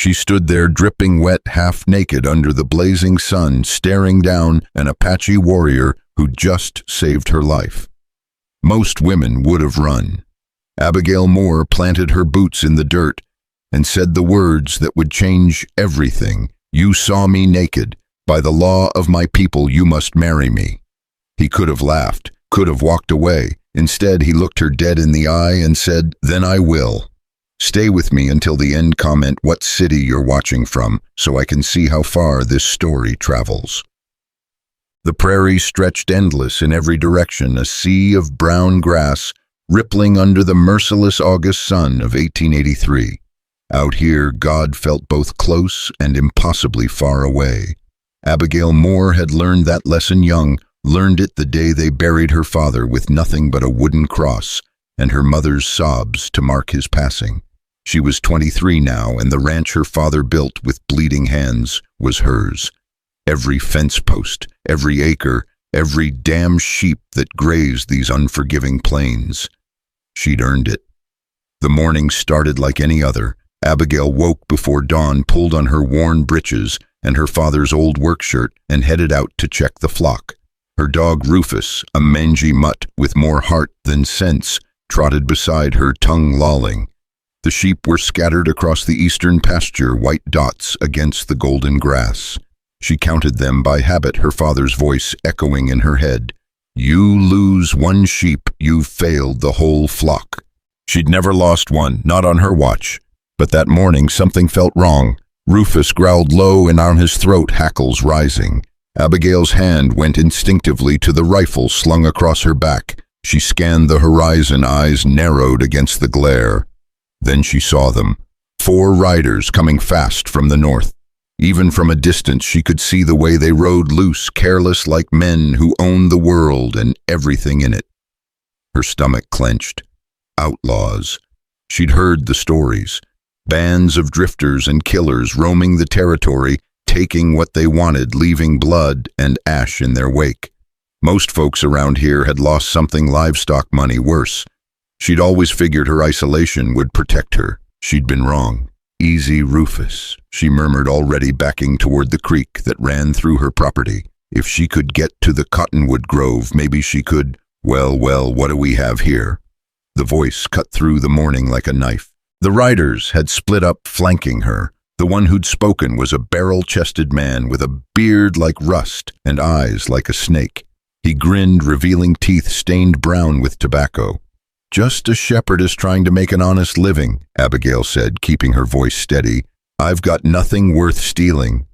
She stood there dripping wet, half-naked under the blazing sun, staring down an Apache warrior who'd just saved her life. Most women would have run. Abigail Moore planted her boots in the dirt and said the words that would change everything. "You saw me naked. By the law of my people, you must marry me." He could have laughed, could have walked away. Instead, he looked her dead in the eye and said, "Then I will. Stay with me until the end. Comment what city you're watching from so I can see how far this story travels." The prairie stretched endless in every direction, a sea of brown grass rippling under the merciless August sun of 1883. Out here, God felt both close and impossibly far away. Abigail Moore had learned that lesson young, learned it the day they buried her father with nothing but a wooden cross and her mother's sobs to mark his passing. She was 23 now, and the ranch her father built with bleeding hands was hers. Every fence post, every acre, every damn sheep that grazed these unforgiving plains. She'd earned it. The morning started like any other. Abigail woke before dawn, pulled on her worn breeches and her father's old work shirt, and headed out to check the flock. Her dog Rufus, a mangy mutt with more heart than sense, trotted beside her, tongue lolling. The sheep were scattered across the eastern pasture, white dots against the golden grass. She counted them by habit, her father's voice echoing in her head. "You lose one sheep, you've failed the whole flock." She'd never lost one, not on her watch. But that morning something felt wrong. Rufus growled low and on his throat, hackles rising. Abigail's hand went instinctively to the rifle slung across her back. She scanned the horizon, eyes narrowed against the glare. Then she saw them. 4 riders coming fast from the north. Even from a distance she could see the way they rode loose, careless like men who owned the world and everything in it. Her stomach clenched. Outlaws. She'd heard the stories. Bands of drifters and killers roaming the territory, taking what they wanted, leaving blood and ash in their wake. Most folks around here had lost something, livestock, money, worse. She'd always figured her isolation would protect her. She'd been wrong. "Easy, Rufus," she murmured, already backing toward the creek that ran through her property. If she could get to the cottonwood grove, maybe she could. Well, what do we have here? The voice cut through the morning like a knife. The riders had split up, flanking her. The one who'd spoken was a barrel-chested man with a beard like rust and eyes like a snake. He grinned, revealing teeth stained brown with tobacco. "Just a shepherdess trying to make an honest living," Abigail said, keeping her voice steady. "I've got nothing worth stealing."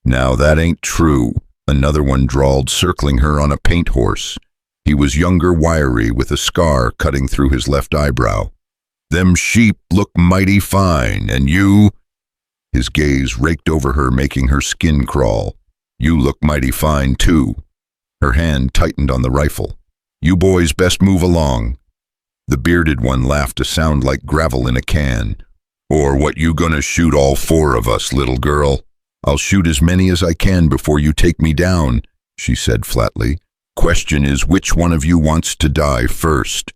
"Now that ain't true," another one drawled, circling her on a paint horse. He was younger, wiry, with a scar cutting through his left eyebrow. "Them sheep look mighty fine, and you—" His gaze raked over her, making her skin crawl. "You look mighty fine, too." Her hand tightened on the rifle. "You boys best move along." The bearded one laughed, a sound like gravel in a can. "Or what, you gonna shoot all 4 of us, little girl?" "I'll shoot as many as I can before you take me down," she said flatly. "Question is, which one of you wants to die first?"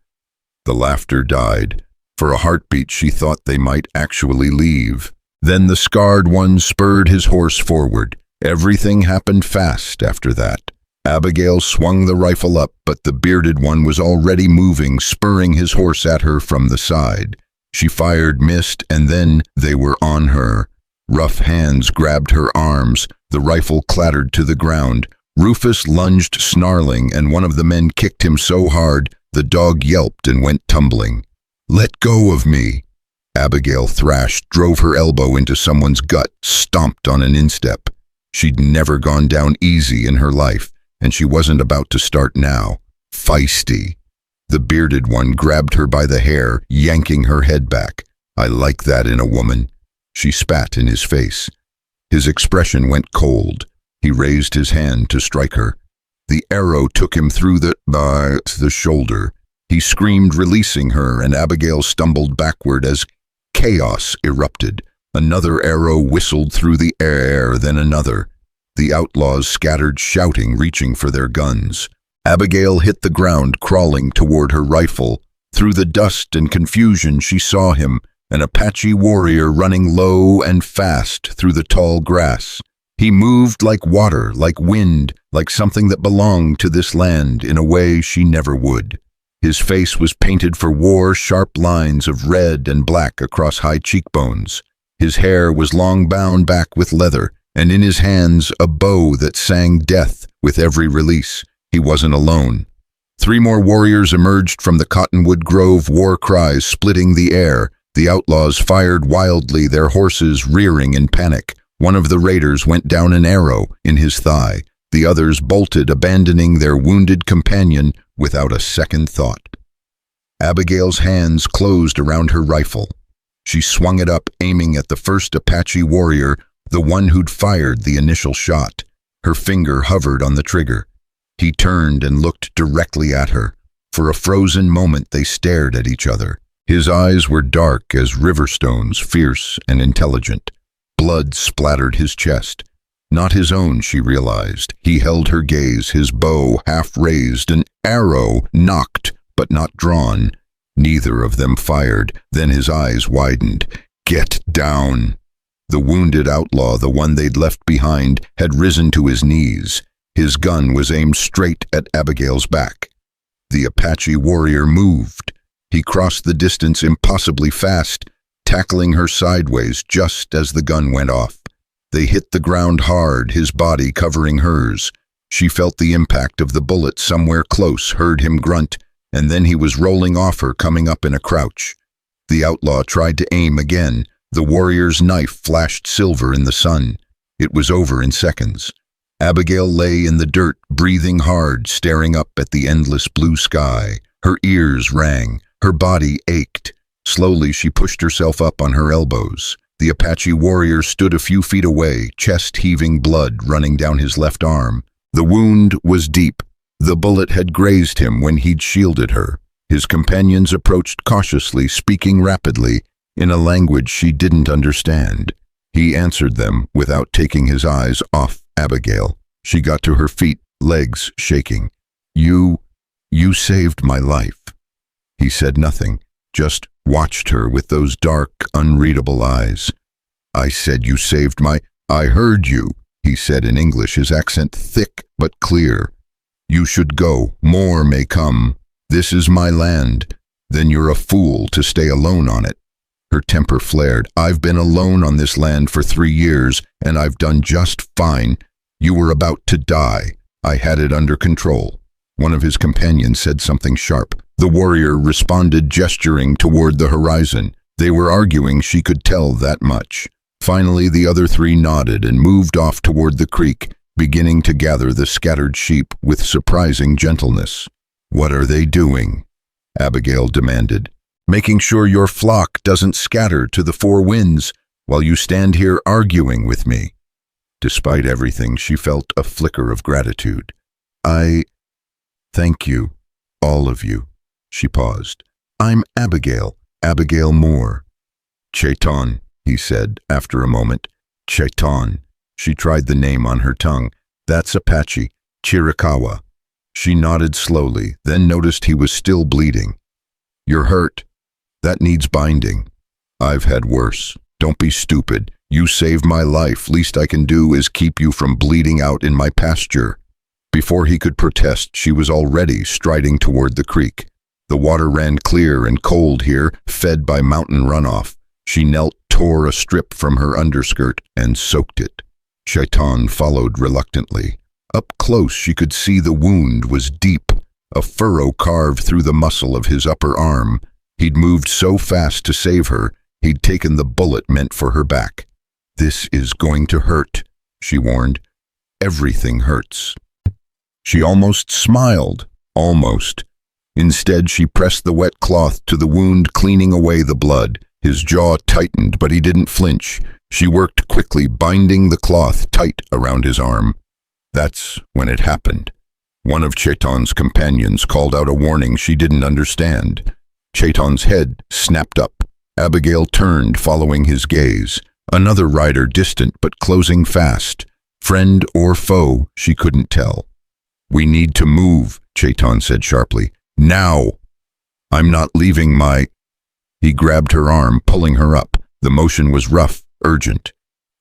The laughter died. For a heartbeat she thought they might actually leave. Then the scarred one spurred his horse forward. Everything happened fast after that. Abigail swung the rifle up, but the bearded one was already moving, spurring his horse at her from the side. She fired, missed, and then they were on her. Rough hands grabbed her arms. The rifle clattered to the ground. Rufus lunged, snarling, and one of the men kicked him so hard the dog yelped and went tumbling. "Let go of me!" Abigail thrashed, drove her elbow into someone's gut, stomped on an instep. She'd never gone down easy in her life, and she wasn't about to start now. Feisty. The bearded one grabbed her by the hair, yanking her head back. "I like that in a woman." She spat in his face. His expression went cold. He raised his hand to strike her. The arrow took him through the shoulder. He screamed, releasing her, and Abigail stumbled backward as chaos erupted. Another arrow whistled through the air, then another. The outlaws scattered, shouting, reaching for their guns. Abigail hit the ground, crawling toward her rifle. Through the dust and confusion she saw him, an Apache warrior running low and fast through the tall grass. He moved like water, like wind, like something that belonged to this land in a way she never would. His face was painted for war, sharp lines of red and black across high cheekbones. His hair was long bound back with leather, and in his hands a bow that sang death with every release. He wasn't alone. 3 more warriors emerged from the cottonwood grove, war cries splitting the air. The outlaws fired wildly, their horses rearing in panic. One of the raiders went down an arrow in his thigh. The others bolted, abandoning their wounded companion without a second thought. Abigail's hands closed around her rifle. She swung it up, aiming at the first Apache warrior, the one who'd fired the initial shot. Her finger hovered on the trigger. He turned and looked directly at her. For a frozen moment they stared at each other. His eyes were dark as river stones, fierce and intelligent. Blood splattered his chest. Not his own, she realized. He held her gaze, his bow half raised, an arrow nocked but not drawn. Neither of them fired. Then his eyes widened. "Get down!" The wounded outlaw, the one they'd left behind, had risen to his knees. His gun was aimed straight at Abigail's back. The Apache warrior moved. He crossed the distance impossibly fast, tackling her sideways just as the gun went off. They hit the ground hard, his body covering hers. She felt the impact of the bullet somewhere close, heard him grunt, and then he was rolling off her, coming up in a crouch. The outlaw tried to aim again. The warrior's knife flashed silver in the sun. It was over in seconds. Abigail lay in the dirt, breathing hard, staring up at the endless blue sky. Her ears rang. Her body ached. Slowly she pushed herself up on her elbows. The Apache warrior stood a few feet away, chest heaving, blood running down his left arm. The wound was deep. The bullet had grazed him when he'd shielded her. His companions approached cautiously, speaking rapidly, in a language she didn't understand. He answered them without taking his eyes off Abigail. She got to her feet, legs shaking. You saved my life." He said nothing, just watched her with those dark, unreadable eyes. "I said you saved my—" "I heard you," he said in English, his accent thick but clear. "You should go. More may come. This is my land. Then you're a fool to stay alone on it." Her temper flared. "I've been alone on this land for 3 years, and I've done just fine. You were about to die. I had it under control." One of his companions said something sharp. The warrior responded, gesturing toward the horizon. They were arguing, she could tell that much. Finally, the other 3 nodded and moved off toward the creek, beginning to gather the scattered sheep with surprising gentleness. "What are they doing?" Abigail demanded. "Making sure your flock doesn't scatter to the 4 winds while you stand here arguing with me." Despite everything, she felt a flicker of gratitude. Thank you, all of you." She paused. "I'm Abigail Moore." "Chaitton," he said after a moment. "Chaitton." She tried the name on her tongue. "That's Apache, Chiricahua." She nodded slowly, then noticed he was still bleeding. "You're hurt. That needs binding." "I've had worse. Don't be stupid. You saved my life. Least I can do is keep you from bleeding out in my pasture." Before he could protest, she was already striding toward the creek. The water ran clear and cold here, fed by mountain runoff. She knelt, tore a strip from her underskirt, and soaked it. Chaitton followed reluctantly. Up close she could see the wound was deep, a furrow carved through the muscle of his upper arm. He'd moved so fast to save her, he'd taken the bullet meant for her back. "This is going to hurt," she warned. "Everything hurts." She almost smiled, almost. Instead, she pressed the wet cloth to the wound, cleaning away the blood. His jaw tightened, but he didn't flinch. She worked quickly, binding the cloth tight around his arm. That's when it happened. One of Chaitton's companions called out a warning she didn't understand. Chaitton's head snapped up. Abigail turned, following his gaze. Another rider, distant but closing fast. Friend or foe, she couldn't tell. "We need to move," Chaitton said sharply. "Now! I'm not leaving my—" He grabbed her arm, pulling her up. The motion was rough, urgent.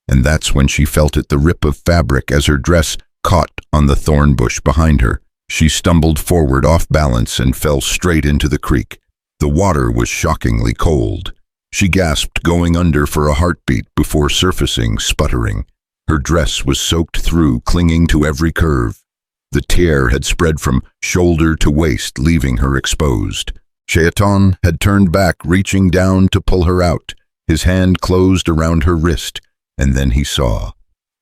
And that's when she felt it, the rip of fabric as her dress caught on the thorn bush behind her. She stumbled forward off balance and fell straight into the creek. The water was shockingly cold. She gasped, going under for a heartbeat before surfacing, sputtering. Her dress was soaked through, clinging to every curve. The tear had spread from shoulder to waist, leaving her exposed. Chaitton had turned back, reaching down to pull her out. His hand closed around her wrist, and then he saw.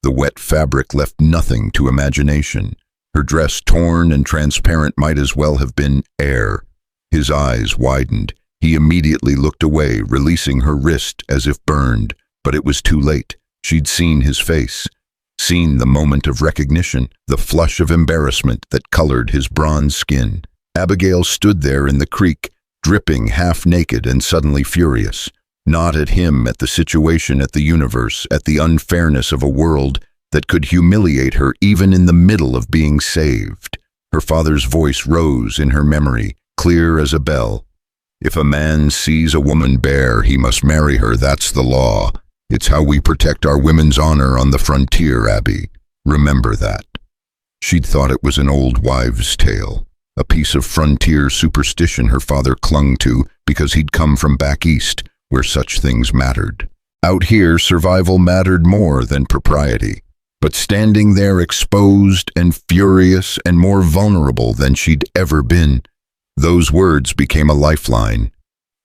The wet fabric left nothing to imagination. Her dress, torn and transparent, might as well have been air. His eyes widened. He immediately looked away, releasing her wrist as if burned. But it was too late. She'd seen his face, seen the moment of recognition, the flush of embarrassment that colored his bronze skin. Abigail stood there in the creek, dripping, half naked and suddenly furious. Not at him, at the situation, at the universe, at the unfairness of a world that could humiliate her even in the middle of being saved. Her father's voice rose in her memory, clear as a bell. If a man sees a woman bare, he must marry her. That's the law. It's how we protect our women's honor on the frontier, Abby. Remember that. She'd thought it was an old wives' tale, a piece of frontier superstition her father clung to because he'd come from back east, where such things mattered. Out here, survival mattered more than propriety. But standing there exposed and furious and more vulnerable than she'd ever been, those words became a lifeline,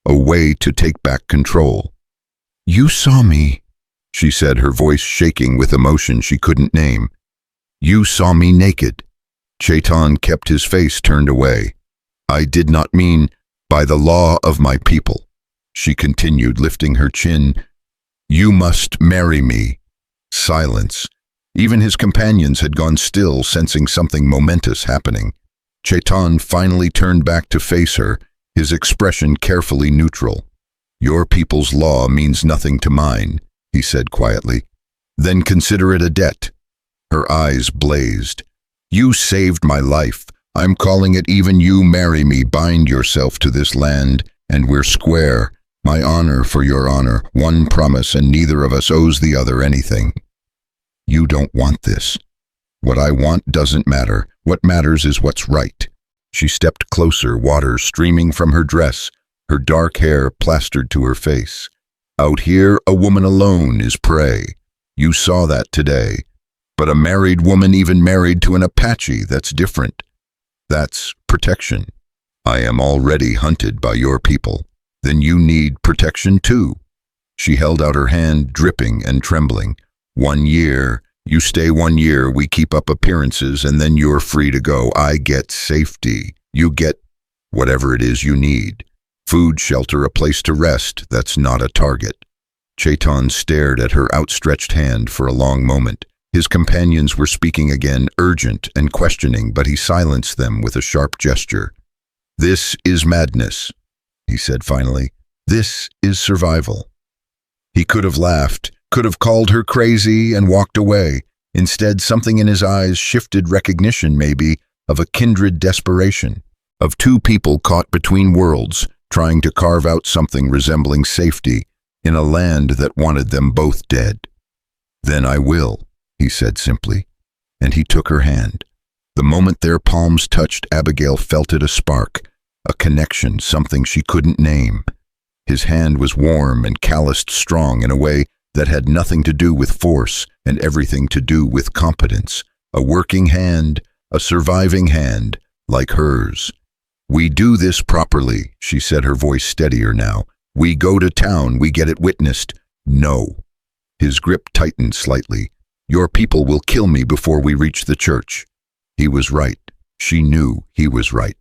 a way to take back control. "You saw me," she said, her voice shaking with emotion she couldn't name. "You saw me naked." Chaitton kept his face turned away. "I did not mean by the law of my people," she continued, lifting her chin. "You must marry me." Silence. Even his companions had gone still, sensing something momentous happening. Chaitton finally turned back to face her, his expression carefully neutral. "Your people's law means nothing to mine," he said quietly. "Then consider it a debt." Her eyes blazed. "You saved my life. I'm calling it even. You marry me, bind yourself to this land, and we're square. My honor for your honor, one promise, and neither of us owes the other anything. You don't want this. What I want doesn't matter. What matters is what's right." She stepped closer, water streaming from her dress, her dark hair plastered to her face. "Out here, a woman alone is prey. You saw that today. But a married woman, even married to an Apache, that's different. That's protection. I am already hunted by your people. Then you need protection too." She held out her hand, dripping and trembling. 1 year. You stay 1 year, we keep up appearances, and then you're free to go. I get safety. You get whatever it is you need. Food, shelter, a place to rest. That's not a target. Chaitton stared at her outstretched hand for a long moment. His companions were speaking again, urgent and questioning, but he silenced them with a sharp gesture. "This is madness," he said finally. "This is survival." He could have laughed, could have called her crazy and walked away. Instead, something in his eyes shifted, recognition maybe, of a kindred desperation, of two people caught between worlds, trying to carve out something resembling safety in a land that wanted them both dead. "Then I will," he said simply, and he took her hand. The moment their palms touched, Abigail felt it, a spark, a connection, something she couldn't name. His hand was warm and calloused, strong in a way that had nothing to do with force and everything to do with competence. A working hand, a surviving hand, like hers. "We do this properly," she said, her voice steadier now. "We go to town, we get it witnessed." "No." His grip tightened slightly. "Your people will kill me before we reach the church." He was right. She knew he was right.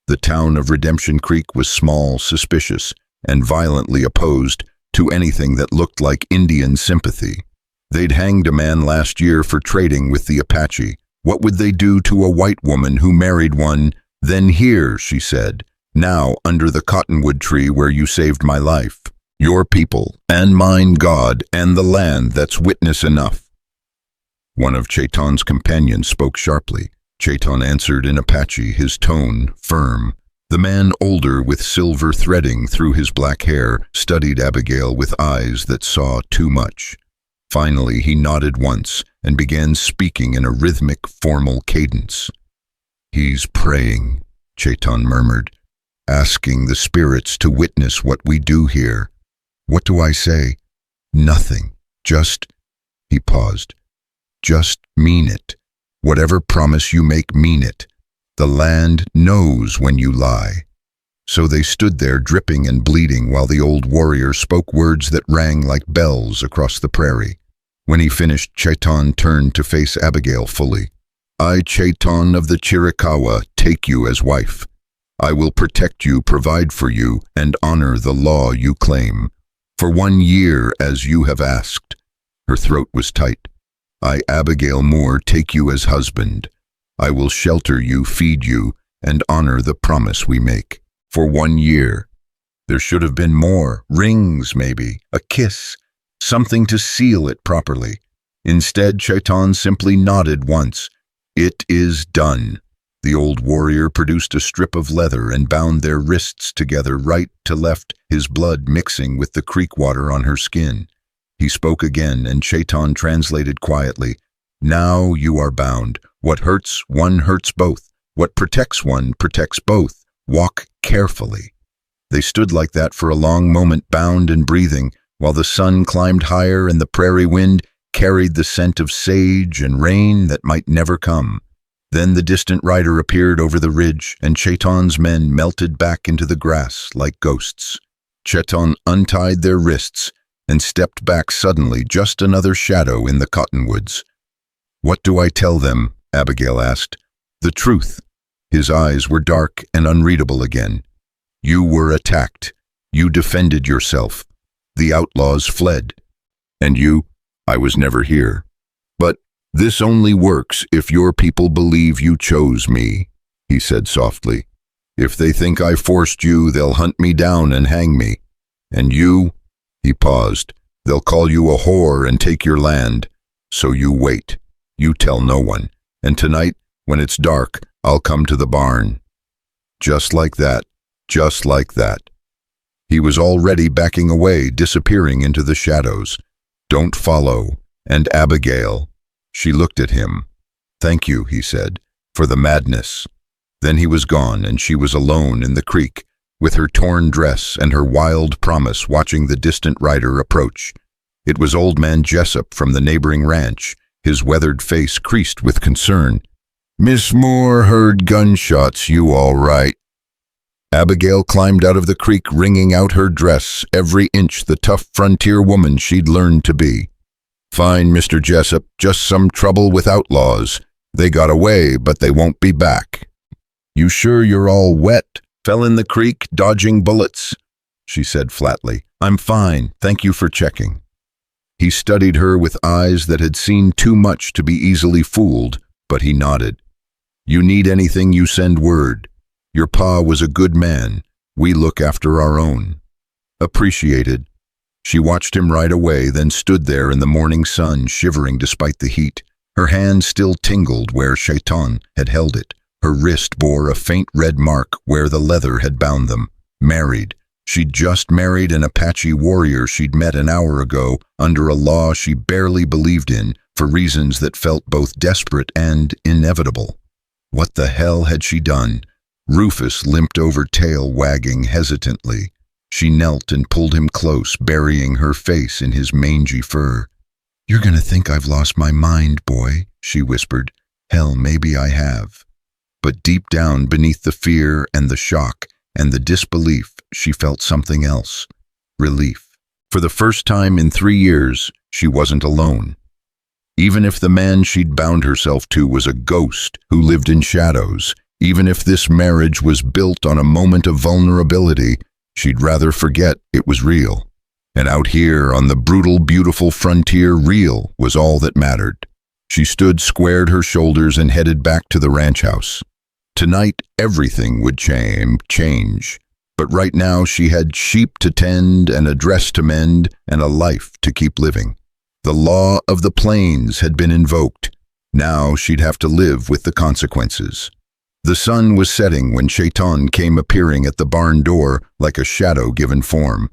The town of Redemption Creek was small, suspicious, and violently opposed to anything that looked like Indian sympathy. They'd hanged a man last year for trading with the Apache. What would they do to a white woman who married one? "Then here," she said, "now under the cottonwood tree where you saved my life. Your people, and mine, God, and the land, that's witness enough." One of Chaitton's companions spoke sharply. Chaitton answered in Apache, his tone firm. The man, older with silver threading through his black hair, studied Abigail with eyes that saw too much. Finally, he nodded once and began speaking in a rhythmic, formal cadence. "He's praying," Chaitton murmured, "asking the spirits to witness what we do here. What do I say? Nothing. Just," he paused, "just mean it. Whatever promise you make, mean it. The land knows when you lie." So they stood there dripping and bleeding while the old warrior spoke words that rang like bells across the prairie. When he finished, Chaitton turned to face Abigail fully. "I, Chaitton of the Chiricahua, take you as wife. I will protect you, provide for you, and honor the law you claim. For 1 year, as you have asked." Her throat was tight. "I, Abigail Moore, take you as husband. I will shelter you, feed you, and honor the promise we make. For 1 year. There should have been more. Rings, maybe. A kiss. Something to seal it properly. Instead, Chaitton simply nodded once. "It is done." The old warrior produced a strip of leather and bound their wrists together right to left, his blood mixing with the creek water on her skin. He spoke again, and Chaitton translated quietly. "Now you are bound. What hurts one hurts both. What protects one protects both. Walk carefully." They stood like that for a long moment, bound and breathing, while the sun climbed higher and the prairie wind carried the scent of sage and rain that might never come. Then the distant rider appeared over the ridge, and Chaitton's men melted back into the grass like ghosts. Chaitton untied their wrists and stepped back suddenly, just another shadow in the cottonwoods. "What do I tell them?" Abigail asked. "The truth." His eyes were dark and unreadable again. "You were attacked. You defended yourself. The outlaws fled. And you? I was never here. But this only works if your people believe you chose me," he said softly. "If they think I forced you, they'll hunt me down and hang me. And you," he paused, "they'll call you a whore and take your land. So you wait. You tell no one. And tonight, when it's dark, I'll come to the barn." Just like that. Just like that. He was already backing away, disappearing into the shadows. "Don't follow. And Abigail." She looked at him. "Thank you," he said, "for the madness." Then he was gone, and she was alone in the creek, with her torn dress and her wild promise, watching the distant rider approach. It was Old Man Jessup from the neighboring ranch, his weathered face creased with concern. "Miss Moore heard gunshots, you all right?" Abigail climbed out of the creek, wringing out her dress, every inch the tough frontier woman she'd learned to be. "Fine, Mr. Jessup, just some trouble with outlaws. They got away, but they won't be back." "You sure you're all wet? Fell in the creek, dodging bullets?" she said flatly. "I'm fine, thank you for checking." He studied her with eyes that had seen too much to be easily fooled, but he nodded. "You need anything, you send word. Your pa was a good man. We look after our own." "Appreciated." She watched him right away, then stood there in the morning sun, shivering despite the heat. Her hand still tingled where Chaitton had held it. Her wrist bore a faint red mark where the leather had bound them. Married. She'd just married an Apache warrior she'd met an hour ago under a law she barely believed in for reasons that felt both desperate and inevitable. What the hell had she done? Rufus limped over, tail wagging hesitantly. She knelt and pulled him close, burying her face in his mangy fur. "You're gonna think I've lost my mind, boy," she whispered. "Hell, maybe I have." But deep down, beneath the fear and the shock and the disbelief, she felt something else. Relief. For the first time in 3 years, she wasn't alone. Even if the man she'd bound herself to was a ghost who lived in shadows, even if this marriage was built on a moment of vulnerability, she'd rather forget it was real. And out here on the brutal, beautiful frontier, real was all that mattered. She stood, squared her shoulders, and headed back to the ranch house. Tonight, everything would change. But right now, she had sheep to tend and a dress to mend and a life to keep living. The law of the plains had been invoked. Now she'd have to live with the consequences. The sun was setting when Chaitton came appearing at the barn door like a shadow given form.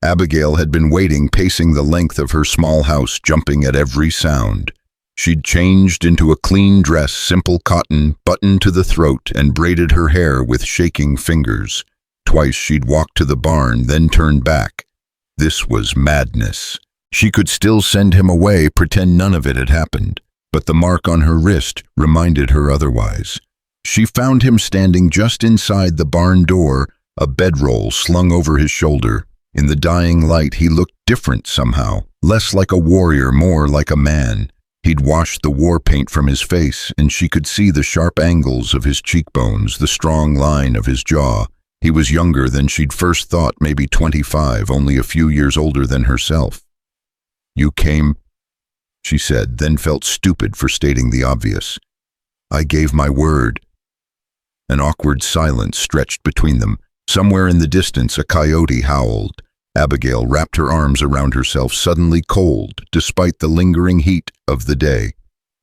Abigail had been waiting, pacing the length of her small house, jumping at every sound. She'd changed into a clean dress, simple cotton, buttoned to the throat, and braided her hair with shaking fingers. Twice she'd walked to the barn, then turned back. This was madness. She could still send him away, pretend none of it had happened. But the mark on her wrist reminded her otherwise. She found him standing just inside the barn door, a bedroll slung over his shoulder. In the dying light, he looked different somehow, less like a warrior, more like a man. He'd washed the war paint from his face, and she could see the sharp angles of his cheekbones, the strong line of his jaw. He was younger than she'd first thought, maybe 25, only a few years older than herself. "You came," she said, then felt stupid for stating the obvious. "I gave my word." An awkward silence stretched between them. Somewhere in the distance, a coyote howled. Abigail wrapped her arms around herself, suddenly cold, despite the lingering heat of the day.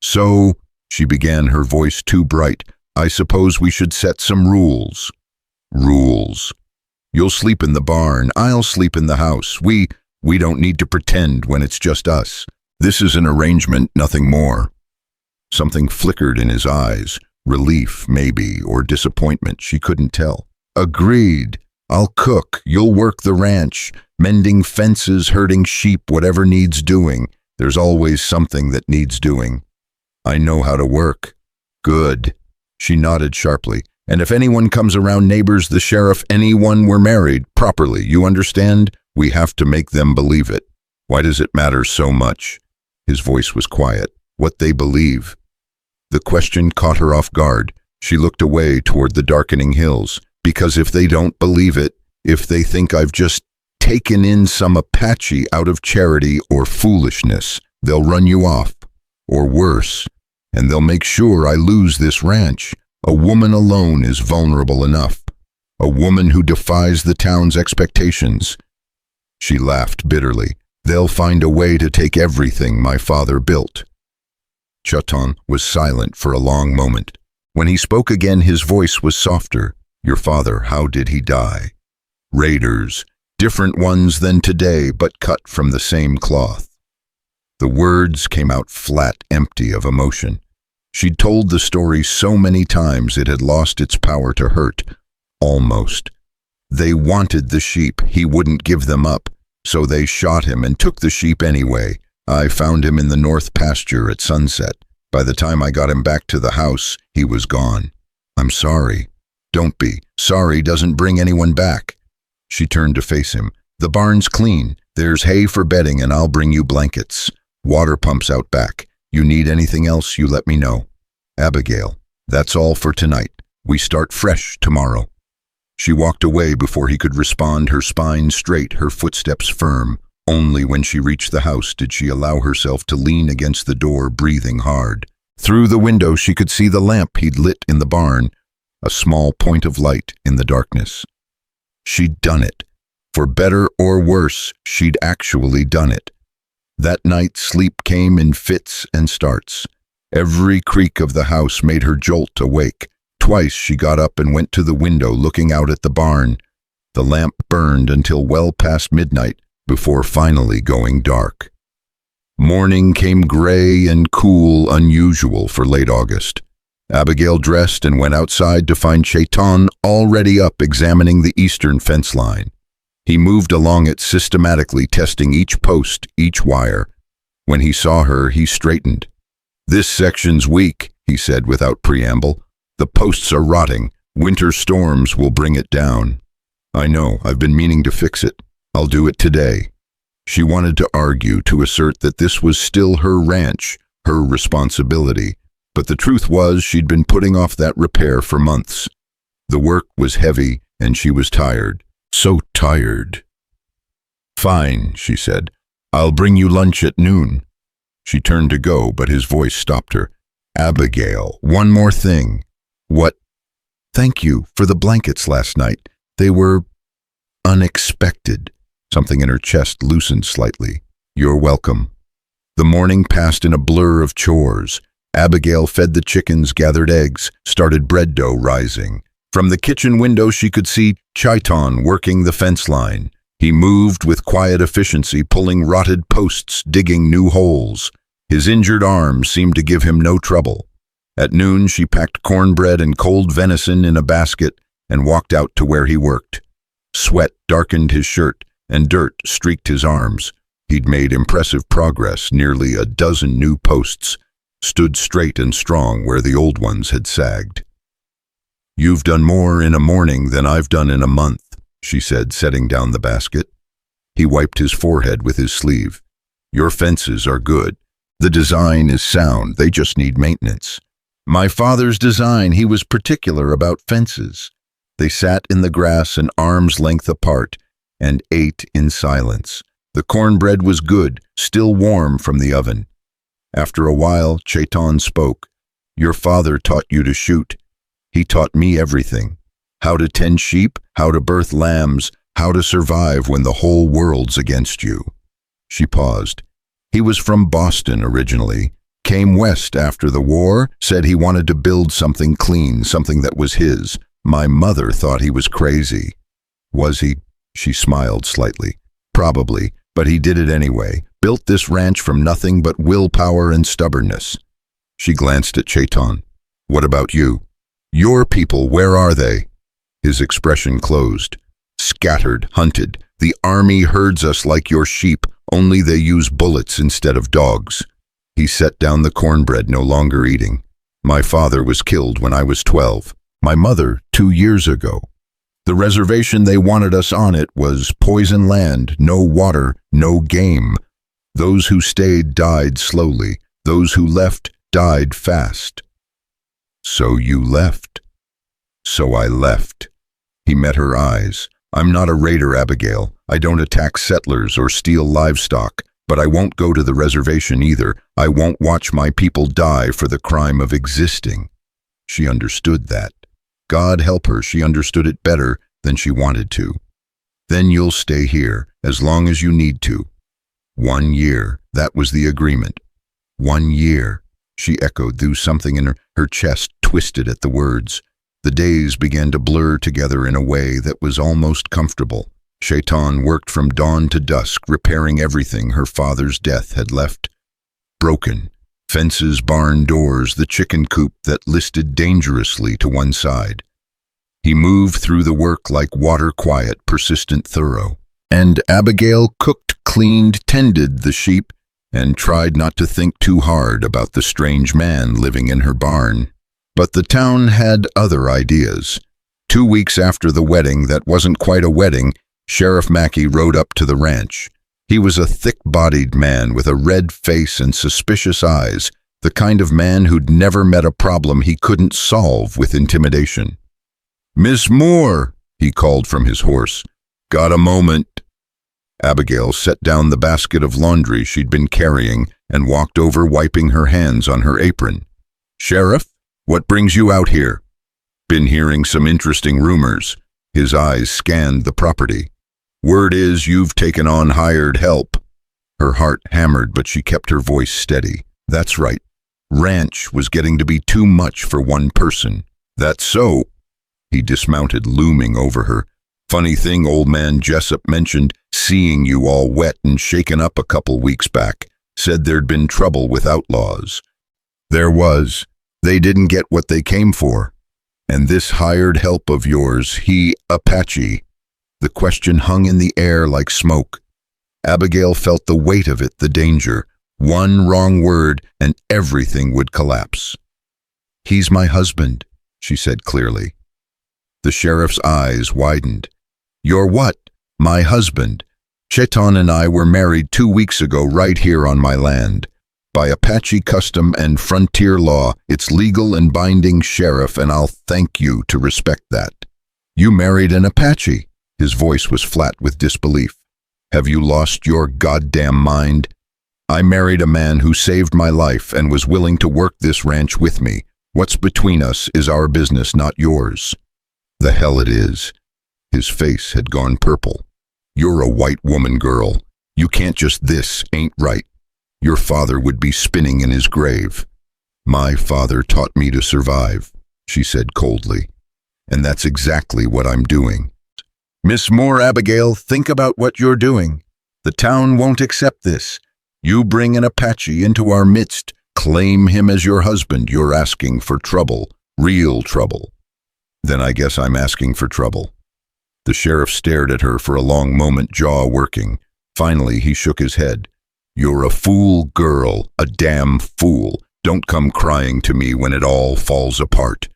"So," she began, her voice too bright, "I suppose we should set some rules." "Rules. You'll sleep in the barn, I'll sleep in the house. We don't need to pretend when it's just us. This is an arrangement, nothing more." Something flickered in his eyes, relief maybe, or disappointment, she couldn't tell. "Agreed. I'll cook, you'll work the ranch, mending fences, herding sheep, whatever needs doing. There's always something that needs doing." "I know how to work." "Good." She nodded sharply. "And if anyone comes around, neighbors, the sheriff, anyone, we're married, properly, you understand? We have to make them believe it." "Why does it matter so much?" His voice was quiet. "What they believe." The question caught her off guard. She looked away toward the darkening hills. "Because if they don't believe it, if they think I've just taken in some Apache out of charity or foolishness, they'll run you off, or worse, and they'll make sure I lose this ranch. A woman alone is vulnerable enough. A woman who defies the town's expectations." She laughed bitterly. "They'll find a way to take everything my father built." Chaitton was silent for a long moment. When he spoke again, his voice was softer. "Your father, how did he die?" "Raiders. Different ones than today, but cut from the same cloth." The words came out flat, empty of emotion. She'd told the story so many times it had lost its power to hurt. Almost. They wanted the sheep. He wouldn't give them up. So they shot him and took the sheep anyway. I found him in the north pasture at sunset. By the time I got him back to the house, he was gone. "I'm sorry." "Don't be. Sorry doesn't bring anyone back." She turned to face him. "The barn's clean. There's hay for bedding, and I'll bring you blankets. Water pumps out back. You need anything else, you let me know. Abigail, that's all for tonight. We start fresh tomorrow." She walked away before he could respond, her spine straight, her footsteps firm. Only when she reached the house did she allow herself to lean against the door, breathing hard. Through the window she could see the lamp he'd lit in the barn, a small point of light in the darkness. She'd done it. For better or worse, she'd actually done it. That night sleep came in fits and starts. Every creak of the house made her jolt awake. Twice she got up and went to the window, looking out at the barn. The lamp burned until well past midnight, before finally going dark. Morning came gray and cool, unusual for late August. Abigail dressed and went outside to find Chaitton already up examining the eastern fence line. He moved along it systematically, testing each post, each wire. When he saw her, he straightened. "This section's weak," he said without preamble. "The posts are rotting. Winter storms will bring it down." "I know, I've been meaning to fix it. I'll do it today." She wanted to argue, to assert that this was still her ranch, her responsibility. But the truth was she'd been putting off that repair for months. The work was heavy, and she was tired. So tired. "Fine," she said. "I'll bring you lunch at noon." She turned to go, but his voice stopped her. "Abigail, one more thing." "What?" "Thank you for the blankets last night. They were unexpected." Something in her chest loosened slightly. "You're welcome." The morning passed in a blur of chores. Abigail fed the chickens, gathered eggs, started bread dough rising. From the kitchen window she could see Chaitton working the fence line. He moved with quiet efficiency, pulling rotted posts, digging new holes. His injured arm seemed to give him no trouble. At noon she packed cornbread and cold venison in a basket and walked out to where he worked. Sweat darkened his shirt and dirt streaked his arms. He'd made impressive progress. Nearly a dozen new posts stood straight and strong where the old ones had sagged. "You've done more in a morning than I've done in a month," she said, setting down the basket. He wiped his forehead with his sleeve. "Your fences are good. The design is sound. They just need maintenance." "My father's design, he was particular about fences." They sat in the grass an arm's length apart and ate in silence. The cornbread was good, still warm from the oven. After a while, Chaitton spoke. "Your father taught you to shoot. He taught me everything. How to tend sheep, how to birth lambs, how to survive when the whole world's against you." She paused. "He was from Boston originally, came west after the war, said he wanted to build something clean, something that was his. My mother thought he was crazy." "Was he?" She smiled slightly. "Probably, but he did it anyway. Built this ranch from nothing but willpower and stubbornness." She glanced at Chaitton. "What about you? Your people, where are they?" His expression closed. "Scattered, hunted. The army herds us like your sheep, only they use bullets instead of dogs." He set down the cornbread, no longer eating. "My father was killed when I was 12. My mother 2 years ago. The reservation they wanted us on it was poison land, no water, no game. Those who stayed died slowly. Those who left died fast." "So you left?" "So I left." He met her eyes. "I'm not a raider, Abigail. I don't attack settlers or steal livestock, but I won't go to the reservation either. I won't watch my people die for the crime of existing." She understood that. God help her, she understood it better than she wanted to. "Then you'll stay here, as long as you need to." 1 year, that was the agreement. 1 year, she echoed, though something in her chest twisted at the words. The days began to blur together in a way that was almost comfortable. Chaitton worked from dawn to dusk, repairing everything her father's death had left broken. Fences, barn doors, the chicken coop that listed dangerously to one side. He moved through the work like water, quiet, persistent, thorough. And Abigail cooked, cleaned, tended the sheep, and tried not to think too hard about the strange man living in her barn. But the town had other ideas. 2 weeks after the wedding that wasn't quite a wedding, Sheriff Mackey rode up to the ranch. He was a thick-bodied man with a red face and suspicious eyes, the kind of man who'd never met a problem he couldn't solve with intimidation. "Miss Moore," he called from his horse. "Got a moment?" Abigail set down the basket of laundry she'd been carrying and walked over, wiping her hands on her apron. "Sheriff, what brings you out here?" "Been hearing some interesting rumors." His eyes scanned the property. "Word is you've taken on hired help." Her heart hammered, but she kept her voice steady. "That's right. Ranch was getting to be too much for one person." "That's so." He dismounted, looming over her. "Funny thing old man Jessup mentioned, seeing you all wet and shaken up a couple weeks back. Said there'd been trouble with outlaws." "There was. They didn't get what they came for. And this hired help of yours, he Apache." The question hung in the air like smoke. Abigail felt the weight of it, the danger. One wrong word and everything would collapse. "He's my husband," she said clearly. The sheriff's eyes widened. "You're what?" "My husband. Chaitton and I were married 2 weeks ago right here on my land. By Apache custom and frontier law, it's legal and binding, Sheriff, and I'll thank you to respect that." "You married an Apache?" His voice was flat with disbelief. "Have you lost your goddamn mind? I married a man who saved my life and was willing to work this ranch with me. What's between us is our business, not yours." "The hell it is." His face had gone purple. "You're a white woman, girl. You can't just, this ain't right. Your father would be spinning in his grave." "My father taught me to survive," she said coldly. "And that's exactly what I'm doing." "Miss Moore, Abigail, think about what you're doing. The town won't accept this. You bring an Apache into our midst, claim him as your husband. You're asking for trouble, real trouble." "Then I guess I'm asking for trouble." The sheriff stared at her for a long moment, jaw working. Finally, he shook his head. "You're a fool, girl, a damn fool. Don't come crying to me when it all falls apart."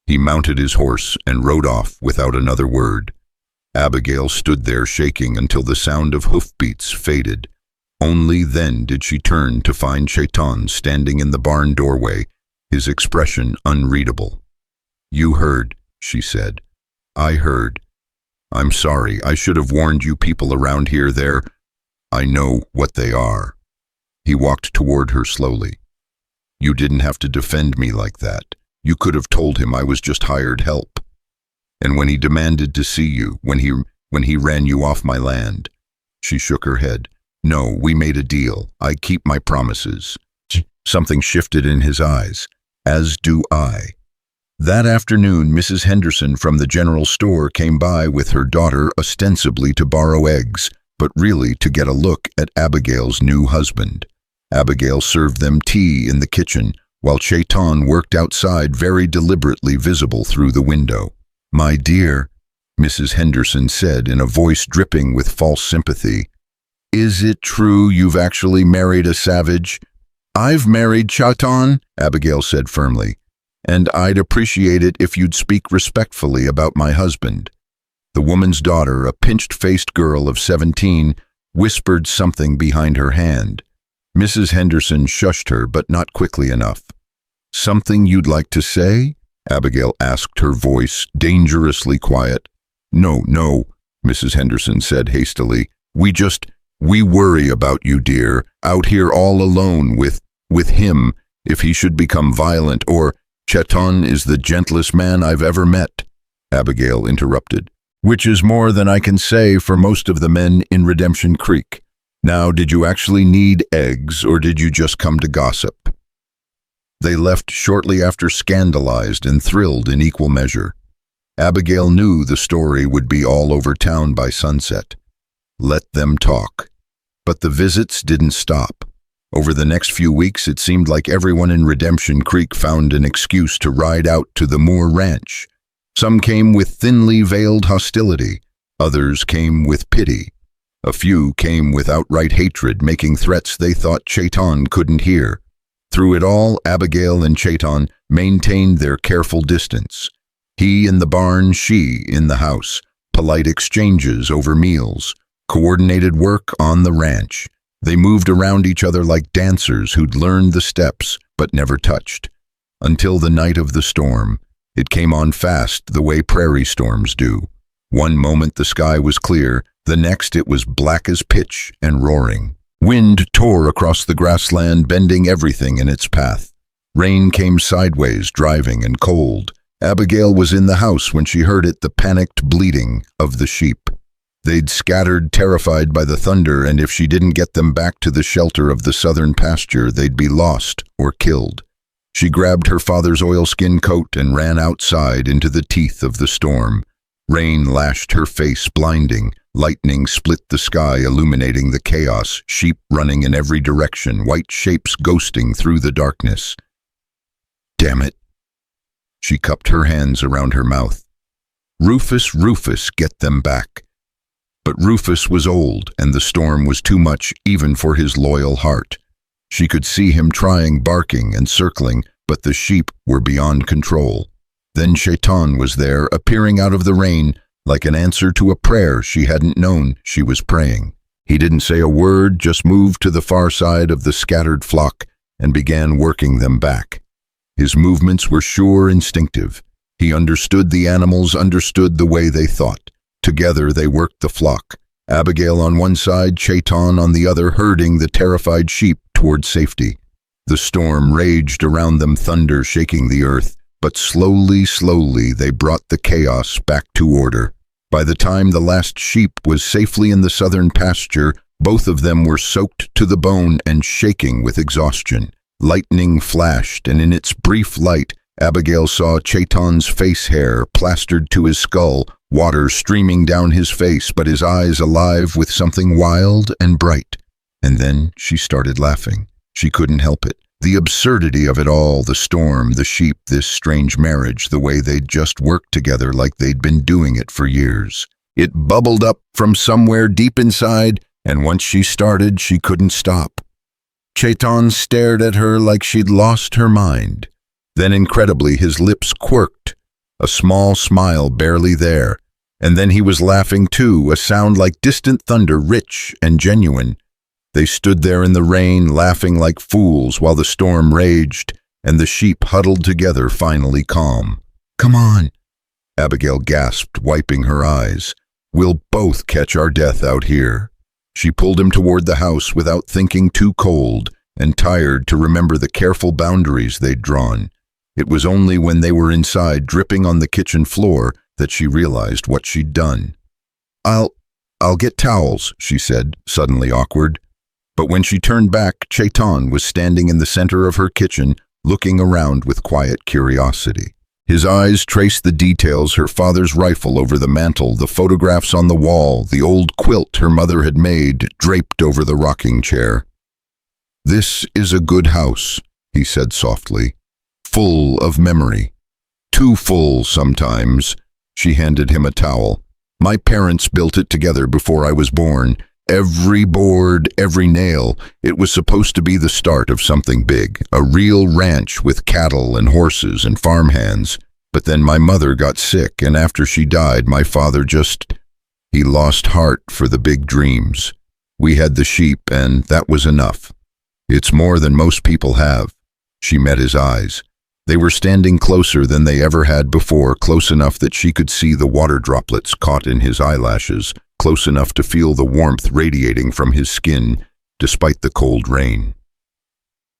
He mounted his horse and rode off without another word. Abigail stood there shaking until the sound of hoofbeats faded. Only then did she turn to find Chaitton standing in the barn doorway, his expression unreadable. "You heard," she said. "I heard. I'm sorry. I should have warned you people around here. I know what they are." He walked toward her slowly. "You didn't have to defend me like that. You could have told him I was just hired help. And when he demanded to see you, when he ran you off my land." She shook her head. "No, we made a deal. I keep my promises." Something shifted in his eyes. "As do I." That afternoon, Mrs. Henderson from the general store came by with her daughter ostensibly to borrow eggs, but really to get a look at Abigail's new husband. Abigail served them tea in the kitchen, while Chaitton worked outside, very deliberately visible through the window. "My dear," Mrs. Henderson said in a voice dripping with false sympathy, "is it true you've actually married a savage?" "I've married Chaitton," Abigail said firmly, "and I'd appreciate it if you'd speak respectfully about my husband." The woman's daughter, a pinched-faced girl of 17, whispered something behind her hand. Mrs. Henderson shushed her, but not quickly enough. "Something you'd like to say?" Abigail asked, her voice dangerously quiet. No, Mrs. Henderson said hastily. We worry about you, dear, out here all alone with him, if he should become violent, or Chaitton is the gentlest man I've ever met." Abigail interrupted. "Which is more than I can say for most of the men in Redemption Creek. Now, did you actually need eggs, or did you just come to gossip?" They left shortly after, scandalized and thrilled in equal measure. Abigail knew the story would be all over town by sunset. Let them talk. But the visits didn't stop. Over the next few weeks, it seemed like everyone in Redemption Creek found an excuse to ride out to the Moore ranch. Some came with thinly veiled hostility. Others came with pity. A few came with outright hatred, making threats they thought Chaitton couldn't hear. Through it all, Abigail and Chaitton maintained their careful distance. He in the barn, she in the house. Polite exchanges over meals. Coordinated work on the ranch. They moved around each other like dancers who'd learned the steps but never touched. Until the night of the storm. It came on fast, the way prairie storms do. One moment the sky was clear, the next it was black as pitch and roaring. Wind tore across the grassland, bending everything in its path. Rain came sideways, driving and cold. Abigail was in the house when she heard it, the panicked bleating of the sheep. They'd scattered, terrified by the thunder, and if she didn't get them back to the shelter of the southern pasture, they'd be lost or killed. She grabbed her father's oilskin coat and ran outside into the teeth of the storm. Rain lashed her face, blinding. Lightning split the sky, illuminating the chaos, sheep running in every direction, white shapes ghosting through the darkness. "Damn it." She cupped her hands around her mouth. Rufus, get them back." But Rufus was old, and the storm was too much even for his loyal heart. She could see him trying, barking and circling, but the sheep were beyond control. Then Chaitton was there, appearing out of the rain, like an answer to a prayer she hadn't known she was praying. He didn't say a word, just moved to the far side of the scattered flock and began working them back. His movements were sure, instinctive. He understood the animals, understood the way they thought. Together they worked the flock, Abigail on one side, Chaitton on the other, herding the terrified sheep toward safety. The storm raged around them, thunder shaking the earth, but slowly they brought the chaos back to order. By the time the last sheep was safely in the southern pasture, both of them were soaked to the bone and shaking with exhaustion. Lightning flashed, and in its brief light, Abigail saw Chaitton's face hair plastered to his skull, water streaming down his face, but his eyes alive with something wild and bright. And then she started laughing. She couldn't help it. The absurdity of it all, the storm, the sheep, this strange marriage, the way they'd just worked together like they'd been doing it for years. It bubbled up from somewhere deep inside, and once she started, she couldn't stop. Chaitton stared at her like she'd lost her mind. Then incredibly his lips quirked, a small smile barely there, and then he was laughing too, a sound like distant thunder, rich and genuine. They stood there in the rain, laughing like fools while the storm raged, and the sheep huddled together, finally calm. "Come on," Abigail gasped, wiping her eyes. "We'll both catch our death out here." She pulled him toward the house without thinking, too cold and tired to remember the careful boundaries they'd drawn. It was only when they were inside, dripping on the kitchen floor, that she realized what she'd done. I'll get towels," she said, suddenly awkward. But when she turned back, Chaitton was standing in the center of her kitchen, looking around with quiet curiosity. His eyes traced the details: her father's rifle over the mantel, the photographs on the wall, the old quilt her mother had made, draped over the rocking chair. "This is a good house," he said softly. "Full of memory. Too full sometimes." She handed him a towel. "My parents built it together before I was born. Every board, every nail. It was supposed to be the start of something big, a real ranch with cattle and horses and farmhands. But then my mother got sick, and after she died, my father he lost heart for the big dreams. We had the sheep, and that was enough. It's more than most people have." She met his eyes. They were standing closer than they ever had before, close enough that she could see the water droplets caught in his eyelashes, close enough to feel the warmth radiating from his skin, despite the cold rain.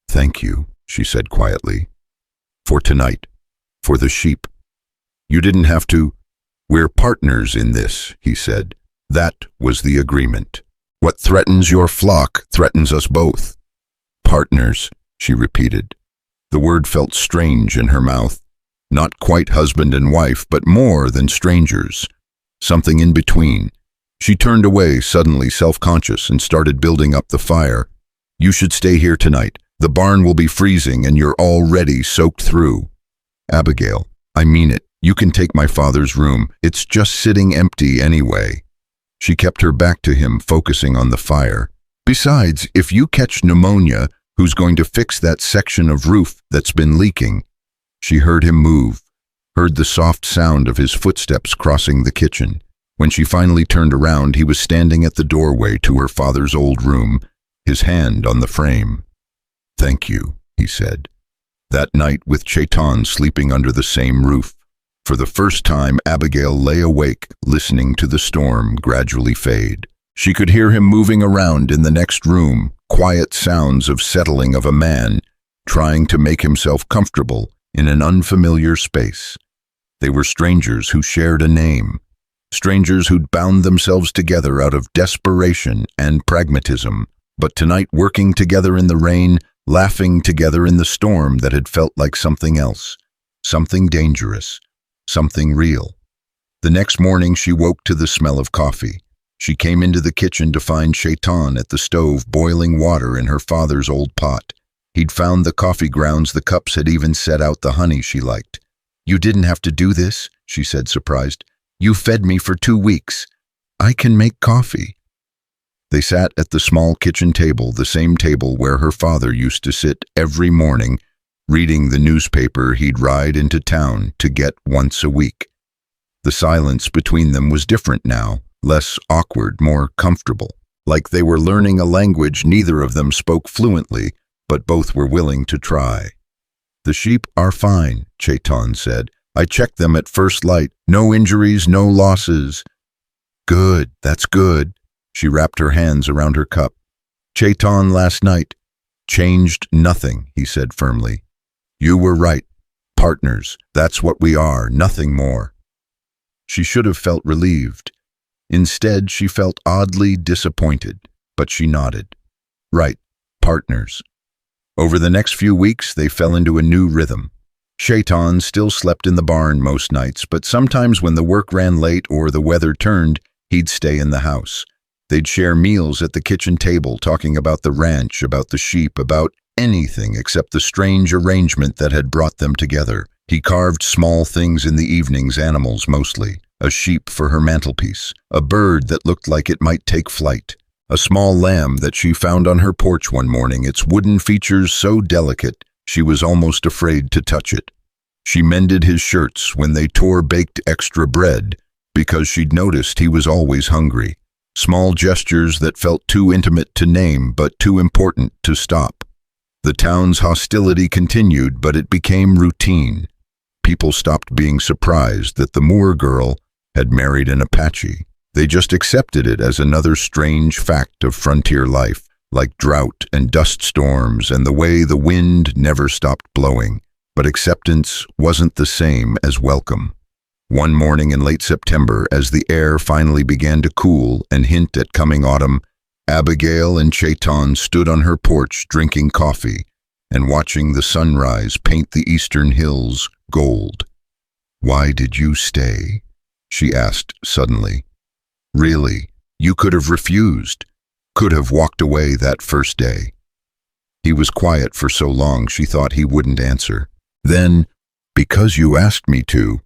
"Thank you," she said quietly. "For tonight. For the sheep. You didn't have to. We're partners in this," he said. "That was the agreement. What threatens your flock threatens us both." "Partners," she repeated. The word felt strange in her mouth. Not quite husband and wife, but more than strangers. Something in between. She turned away, suddenly self-conscious, and started building up the fire. "You should stay here tonight. The barn will be freezing, and you're already soaked through." "Abigail, I mean it. You can take my father's room. It's just sitting empty anyway." She kept her back to him, focusing on the fire. "Besides, if you catch pneumonia, who's going to fix that section of roof that's been leaking?" She heard him move, heard the soft sound of his footsteps crossing the kitchen. When she finally turned around, he was standing at the doorway to her father's old room, his hand on the frame. "Thank you," he said. That night, with Chaitton sleeping under the same roof, for the first time Abigail lay awake, listening to the storm gradually fade. She could hear him moving around in the next room, quiet sounds of settling of a man, trying to make himself comfortable in an unfamiliar space. They were strangers who shared a name, strangers who'd bound themselves together out of desperation and pragmatism, but tonight working together in the rain, laughing together in the storm that had felt like something else, something dangerous, something real. The next morning she woke to the smell of coffee. She came into the kitchen to find Chaitton at the stove boiling water in her father's old pot. He'd found the coffee grounds, the cups had even set out the honey she liked. "You didn't have to do this," she said, surprised. "You fed me for 2 weeks. I can make coffee." They sat at the small kitchen table, the same table where her father used to sit every morning, reading the newspaper he'd ride into town to get once a week. The silence between them was different now, less awkward, more comfortable, like they were learning a language neither of them spoke fluently, but both were willing to try. "The sheep are fine," Chaitton said. "I checked them at first light. No injuries, no losses." "Good, that's good." She wrapped her hands around her cup. "Chaitton last night changed nothing," he said firmly. "You were right. Partners, that's what we are, nothing more." She should have felt relieved. Instead, she felt oddly disappointed, but she nodded. "Right, partners." Over the next few weeks, they fell into a new rhythm. Chaitton still slept in the barn most nights, but sometimes when the work ran late or the weather turned, he'd stay in the house. They'd share meals at the kitchen table, talking about the ranch, about the sheep, about anything except the strange arrangement that had brought them together. He carved small things in the evenings, animals mostly. A sheep for her mantelpiece, a bird that looked like it might take flight, a small lamb that she found on her porch one morning, its wooden features so delicate she was almost afraid to touch it. She mended his shirts when they tore baked extra bread because she'd noticed he was always hungry. Small gestures that felt too intimate to name but too important to stop. The town's hostility continued, but it became routine. People stopped being surprised that the Moore girl had married an Apache. They just accepted it as another strange fact of frontier life, like drought and dust storms and the way the wind never stopped blowing. But acceptance wasn't the same as welcome. One morning in late September, as the air finally began to cool and hint at coming autumn, Abigail and Chaitton stood on her porch drinking coffee and watching the sunrise paint the eastern hills gold. "Why did you stay?" she asked suddenly. "Really, you could have refused, could have walked away that first day." He was quiet for so long she thought he wouldn't answer. Then, "Because you asked me to."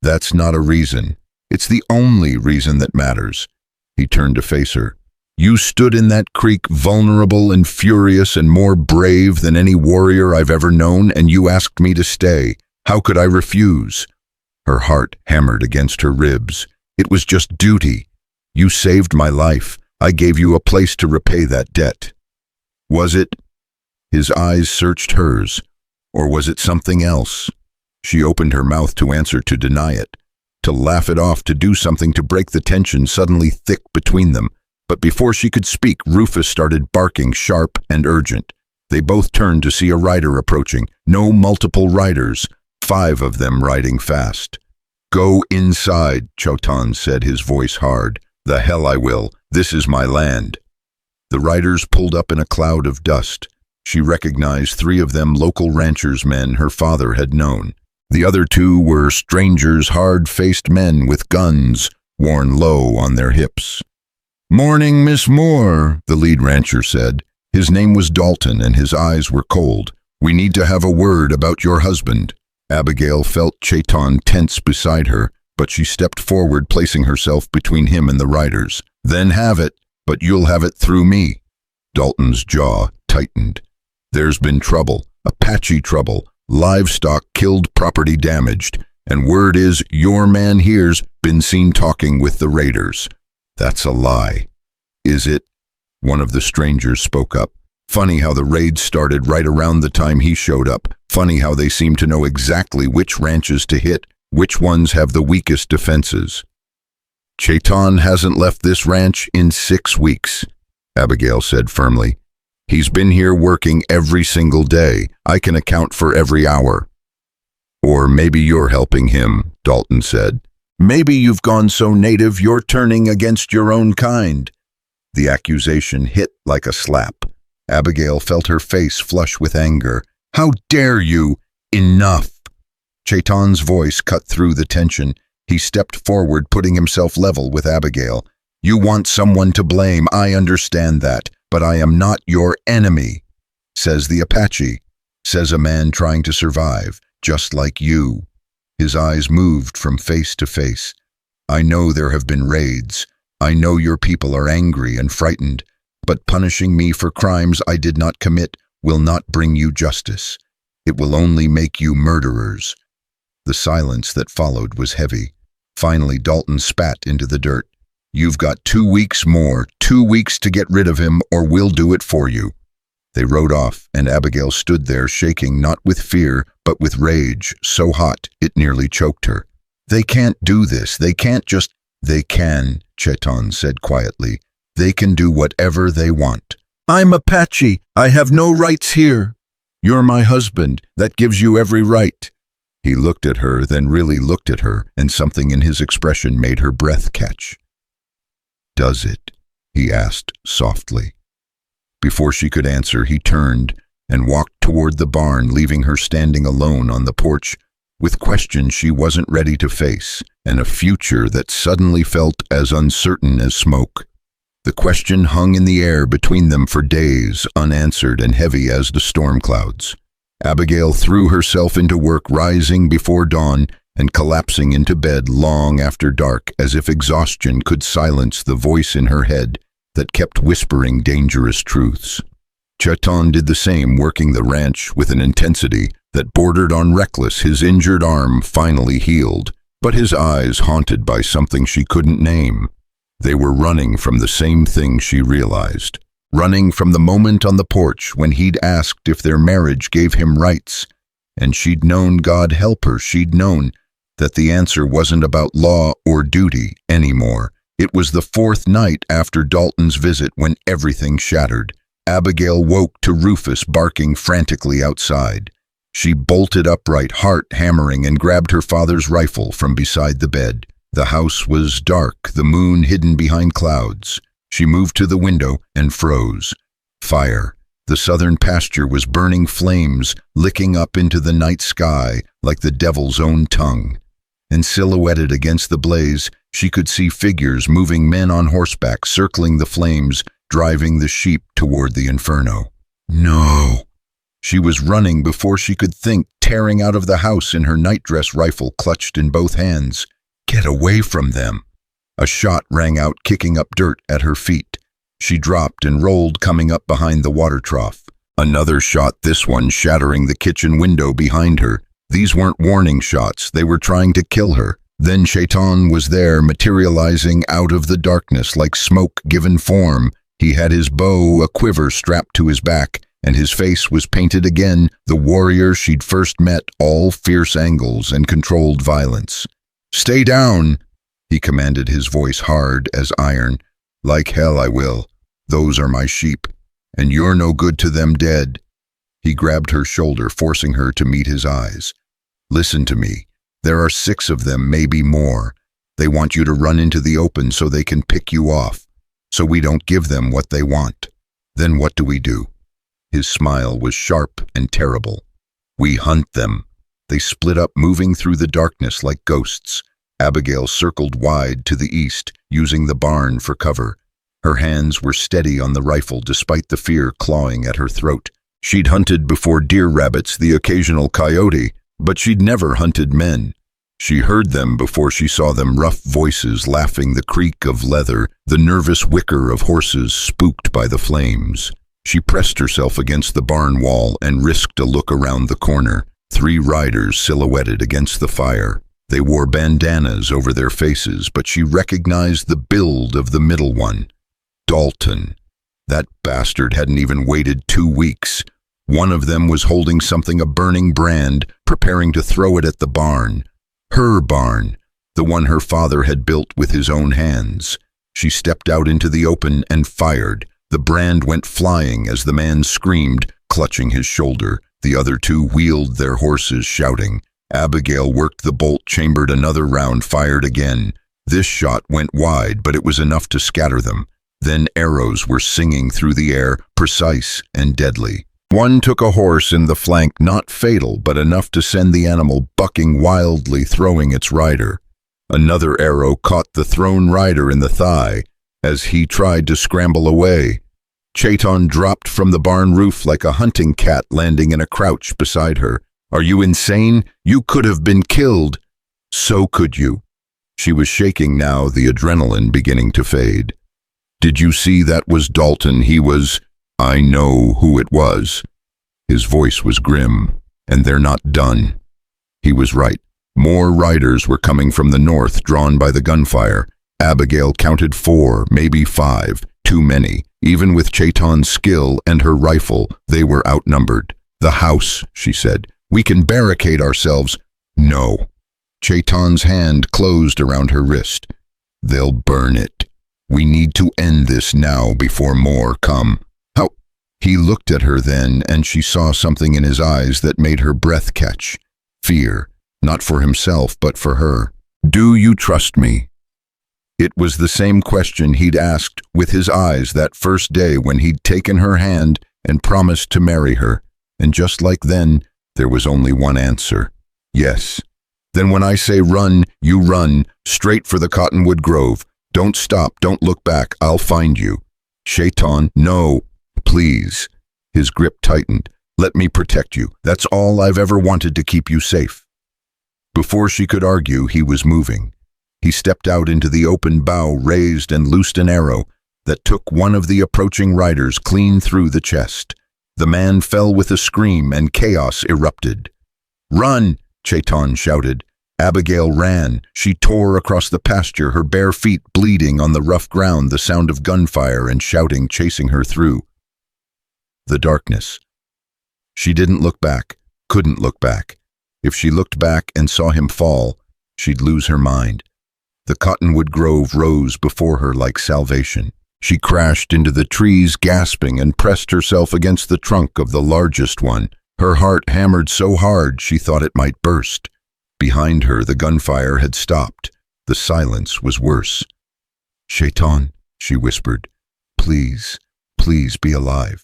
"That's not a reason. It's the only reason that matters." He turned to face her. "You stood in that creek vulnerable and furious and more brave than any warrior I've ever known, and you asked me to stay. How could I refuse?" Her heart hammered against her ribs. "It was just duty. You saved my life. I gave you a place to repay that debt." "Was it?" His eyes searched hers. "Or was it something else?" She opened her mouth to answer, to deny it, to laugh it off, to do something to break the tension suddenly thick between them. But before she could speak, Rufus started barking, sharp and urgent. They both turned to see a rider approaching. No multiple riders, 5 of them riding fast. "Go inside," Chaitton said, his voice hard. "The hell I will. This is my land." The riders pulled up in a cloud of dust. She recognized 3 of them local ranchers' men her father had known. The other 2 were strangers, hard-faced men with guns worn low on their hips. "Morning, Miss Moore," the lead rancher said. His name was Dalton, and his eyes were cold. "We need to have a word about your husband." Abigail felt Chaitton tense beside her, but she stepped forward, placing herself between him and the riders. "Then have it, but you'll have it through me." Dalton's jaw tightened. "There's been trouble, Apache trouble, livestock killed, property damaged, and word is your man here's been seen talking with the raiders." "That's a lie." "Is it?" One of the strangers spoke up. "Funny how the raids started right around the time he showed up. Funny how they seem to know exactly which ranches to hit, which ones have the weakest defenses." "Chaitton hasn't left this ranch in 6 weeks," Abigail said firmly. "He's been here working every single day. I can account for every hour." "Or maybe you're helping him," Dalton said. "Maybe you've gone so native you're turning against your own kind." The accusation hit like a slap. Abigail felt her face flush with anger. "How dare you? Enough!" Chaitton's voice cut through the tension. He stepped forward, putting himself level with Abigail. "You want someone to blame, I understand that, but I am not your enemy," says the Apache, says a man trying to survive, just like you. His eyes moved from face to face. "I know there have been raids. I know your people are angry and frightened, but punishing me for crimes I did not commit will not bring you justice. It will only make you murderers." The silence that followed was heavy. Finally, Dalton spat into the dirt. "You've got 2 weeks more, 2 weeks to get rid of him, or we'll do it for you." They rode off, and Abigail stood there shaking not with fear, but with rage, so hot it nearly choked her. "They can't do this. They can't just—" "They can," Chaitton said quietly. "They can do whatever they want." "I'm Apache. I have no rights here." "You're my husband. That gives you every right." He looked at her, then really looked at her, and something in his expression made her breath catch. "Does it?" he asked softly. Before she could answer, he turned and walked toward the barn, leaving her standing alone on the porch, with questions she wasn't ready to face, and a future that suddenly felt as uncertain as smoke. The question hung in the air between them for days, unanswered and heavy as the storm clouds. Abigail threw herself into work, rising before dawn and collapsing into bed long after dark, as if exhaustion could silence the voice in her head that kept whispering dangerous truths. Chaitton did the same, working the ranch with an intensity that bordered on reckless. His injured arm finally healed, but his eyes haunted by something she couldn't name. They were running from the same thing she realized. Running from the moment on the porch when he'd asked if their marriage gave him rights. And she'd known, God help her, she'd known that the answer wasn't about law or duty anymore. It was the fourth night after Dalton's visit when everything shattered. Abigail woke to Rufus barking frantically outside. She bolted upright, heart hammering, and grabbed her father's rifle from beside the bed. The house was dark, the moon hidden behind clouds. She moved to the window and froze. Fire. The southern pasture was burning flames, licking up into the night sky like the devil's own tongue. And silhouetted against the blaze, she could see figures moving, men on horseback, circling the flames, driving the sheep toward the inferno. No! She was running before she could think, tearing out of the house in her nightdress, rifle clutched in both hands. Get away from them! A shot rang out, kicking up dirt at her feet. She dropped and rolled, coming up behind the water trough. Another shot, this one shattering the kitchen window behind her. These weren't warning shots, they were trying to kill her. Then Chaitton was there, materializing out of the darkness like smoke given form. He had his bow, a quiver strapped to his back, and his face was painted again, the warrior she'd first met, all fierce angles and controlled violence. "Stay down," he commanded, his voice hard as iron. "Like hell I will. Those are my sheep, and you're no good to them dead." He grabbed her shoulder, forcing her to meet his eyes. "Listen to me. There are 6 of them, maybe more. They want you to run into the open so they can pick you off, so we don't give them what they want. Then what do we do?" His smile was sharp and terrible. "We hunt them." They split up, moving through the darkness like ghosts. Abigail circled wide to the east, using the barn for cover. Her hands were steady on the rifle despite the fear clawing at her throat. She'd hunted before deer, rabbits, the occasional coyote, but she'd never hunted men. She heard them before she saw them, rough voices laughing, the creak of leather, the nervous whicker of horses spooked by the flames. She pressed herself against the barn wall and risked a look around the corner. 3 riders silhouetted against the fire. They wore bandanas over their faces, but she recognized the build of the middle one. Dalton. That bastard hadn't even waited 2 weeks. One of them was holding something, a burning brand, preparing to throw it at the barn. Her barn, the one her father had built with his own hands. She stepped out into the open and fired. The brand went flying as the man screamed, clutching his shoulder. The other 2 wheeled their horses, shouting. Abigail worked the bolt, chambered another round, fired again. This shot went wide, but it was enough to scatter them. Then arrows were singing through the air, precise and deadly. One took a horse in the flank, not fatal, but enough to send the animal bucking wildly, throwing its rider. Another arrow caught the thrown rider in the thigh as he tried to scramble away. Chaitton dropped from the barn roof like a hunting cat, landing in a crouch beside her. "Are you insane? You could have been killed." "So could you." She was shaking now, the adrenaline beginning to fade. "Did you see that was Dalton? He was—" "I know who it was." His voice was grim. "And they're not done." He was right. More riders were coming from the north, drawn by the gunfire. Abigail counted 4, maybe 5, too many. Even with Chaitton's skill and her rifle, they were outnumbered. "The house," she said. "We can barricade ourselves." "No." Chaitton's hand closed around her wrist. "They'll burn it. We need to end this now before more come." "How?" He looked at her then, and she saw something in his eyes that made her breath catch. Fear, not for himself, but for her. "Do you trust me?" It was the same question he'd asked with his eyes that first day when he'd taken her hand and promised to marry her. And just like then, there was only one answer. Yes. Then when I say run, you run, straight for the cottonwood grove. Don't stop, don't look back, I'll find you. Chaitton, no, please. His grip tightened. Let me protect you. That's all I've ever wanted, to keep you safe. Before she could argue, he was moving. He stepped out into the open bow, raised and loosed an arrow that took one of the approaching riders clean through the chest. The man fell with a scream and chaos erupted. Run! Chaitton shouted. Abigail ran. She tore across the pasture, her bare feet bleeding on the rough ground, the sound of gunfire and shouting chasing her through the darkness. She didn't look back, couldn't look back. If she looked back and saw him fall, she'd lose her mind. The cottonwood grove rose before her like salvation. She crashed into the trees, gasping, and pressed herself against the trunk of the largest one. Her heart hammered so hard she thought it might burst. Behind her, the gunfire had stopped. The silence was worse. Chaitton, she whispered, please, please be alive.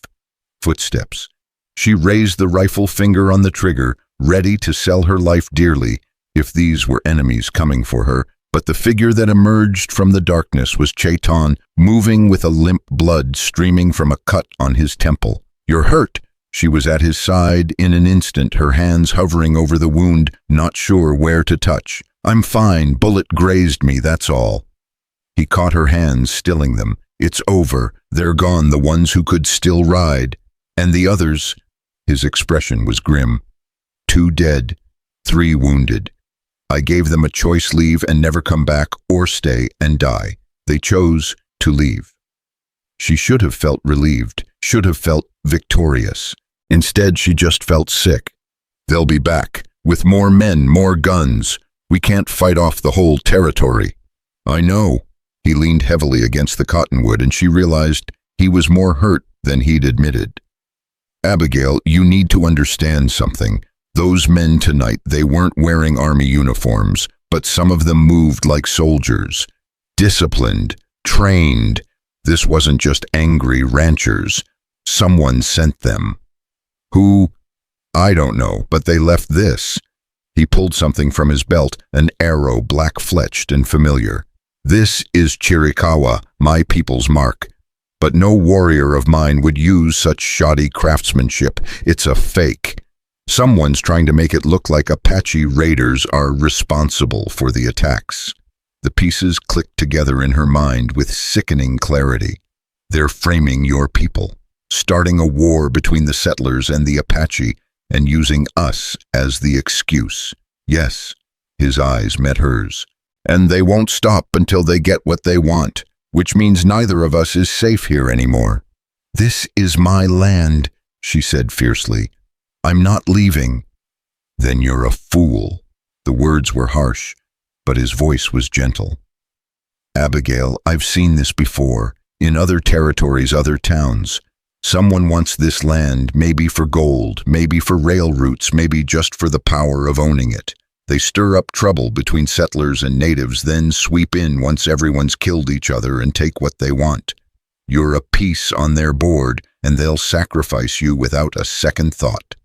Footsteps. She raised the rifle finger on the trigger, ready to sell her life dearly if these were enemies coming for her. But the figure that emerged from the darkness was Chaitton, moving with a limp, blood streaming from a cut on his temple. You're hurt. She was at his side in an instant, her hands hovering over the wound, not sure where to touch. I'm fine, bullet grazed me, that's all. He caught her hands, stilling them. It's over, they're gone, the ones who could still ride. And the others? His expression was grim. 2 dead, 3 wounded. I gave them a choice: leave and never come back, or stay and die. They chose to leave. She should have felt relieved, should have felt victorious. Instead, she just felt sick. They'll be back, with more men, more guns. We can't fight off the whole territory. I know. He leaned heavily against the cottonwood, and she realized he was more hurt than he'd admitted. Abigail, you need to understand something. Those men tonight, they weren't wearing army uniforms, but some of them moved like soldiers. Disciplined, trained. This wasn't just angry ranchers. Someone sent them. Who? I don't know, but they left this. He pulled something from his belt, an arrow, black-fletched and familiar. This is Chiricahua, my people's mark. But no warrior of mine would use such shoddy craftsmanship. It's a fake. Someone's trying to make it look like Apache raiders are responsible for the attacks. The pieces clicked together in her mind with sickening clarity. They're framing your people, starting a war between the settlers and the Apache, and using us as the excuse. Yes, his eyes met hers. And they won't stop until they get what they want, which means neither of us is safe here anymore. This is my land, she said fiercely. I'm not leaving. Then you're a fool. The words were harsh, but his voice was gentle. Abigail, I've seen this before, in other territories, other towns. Someone wants this land, maybe for gold, maybe for rail routes, maybe just for the power of owning it. They stir up trouble between settlers and natives, then sweep in once everyone's killed each other and take what they want. You're a piece on their board, and they'll sacrifice you without a second thought.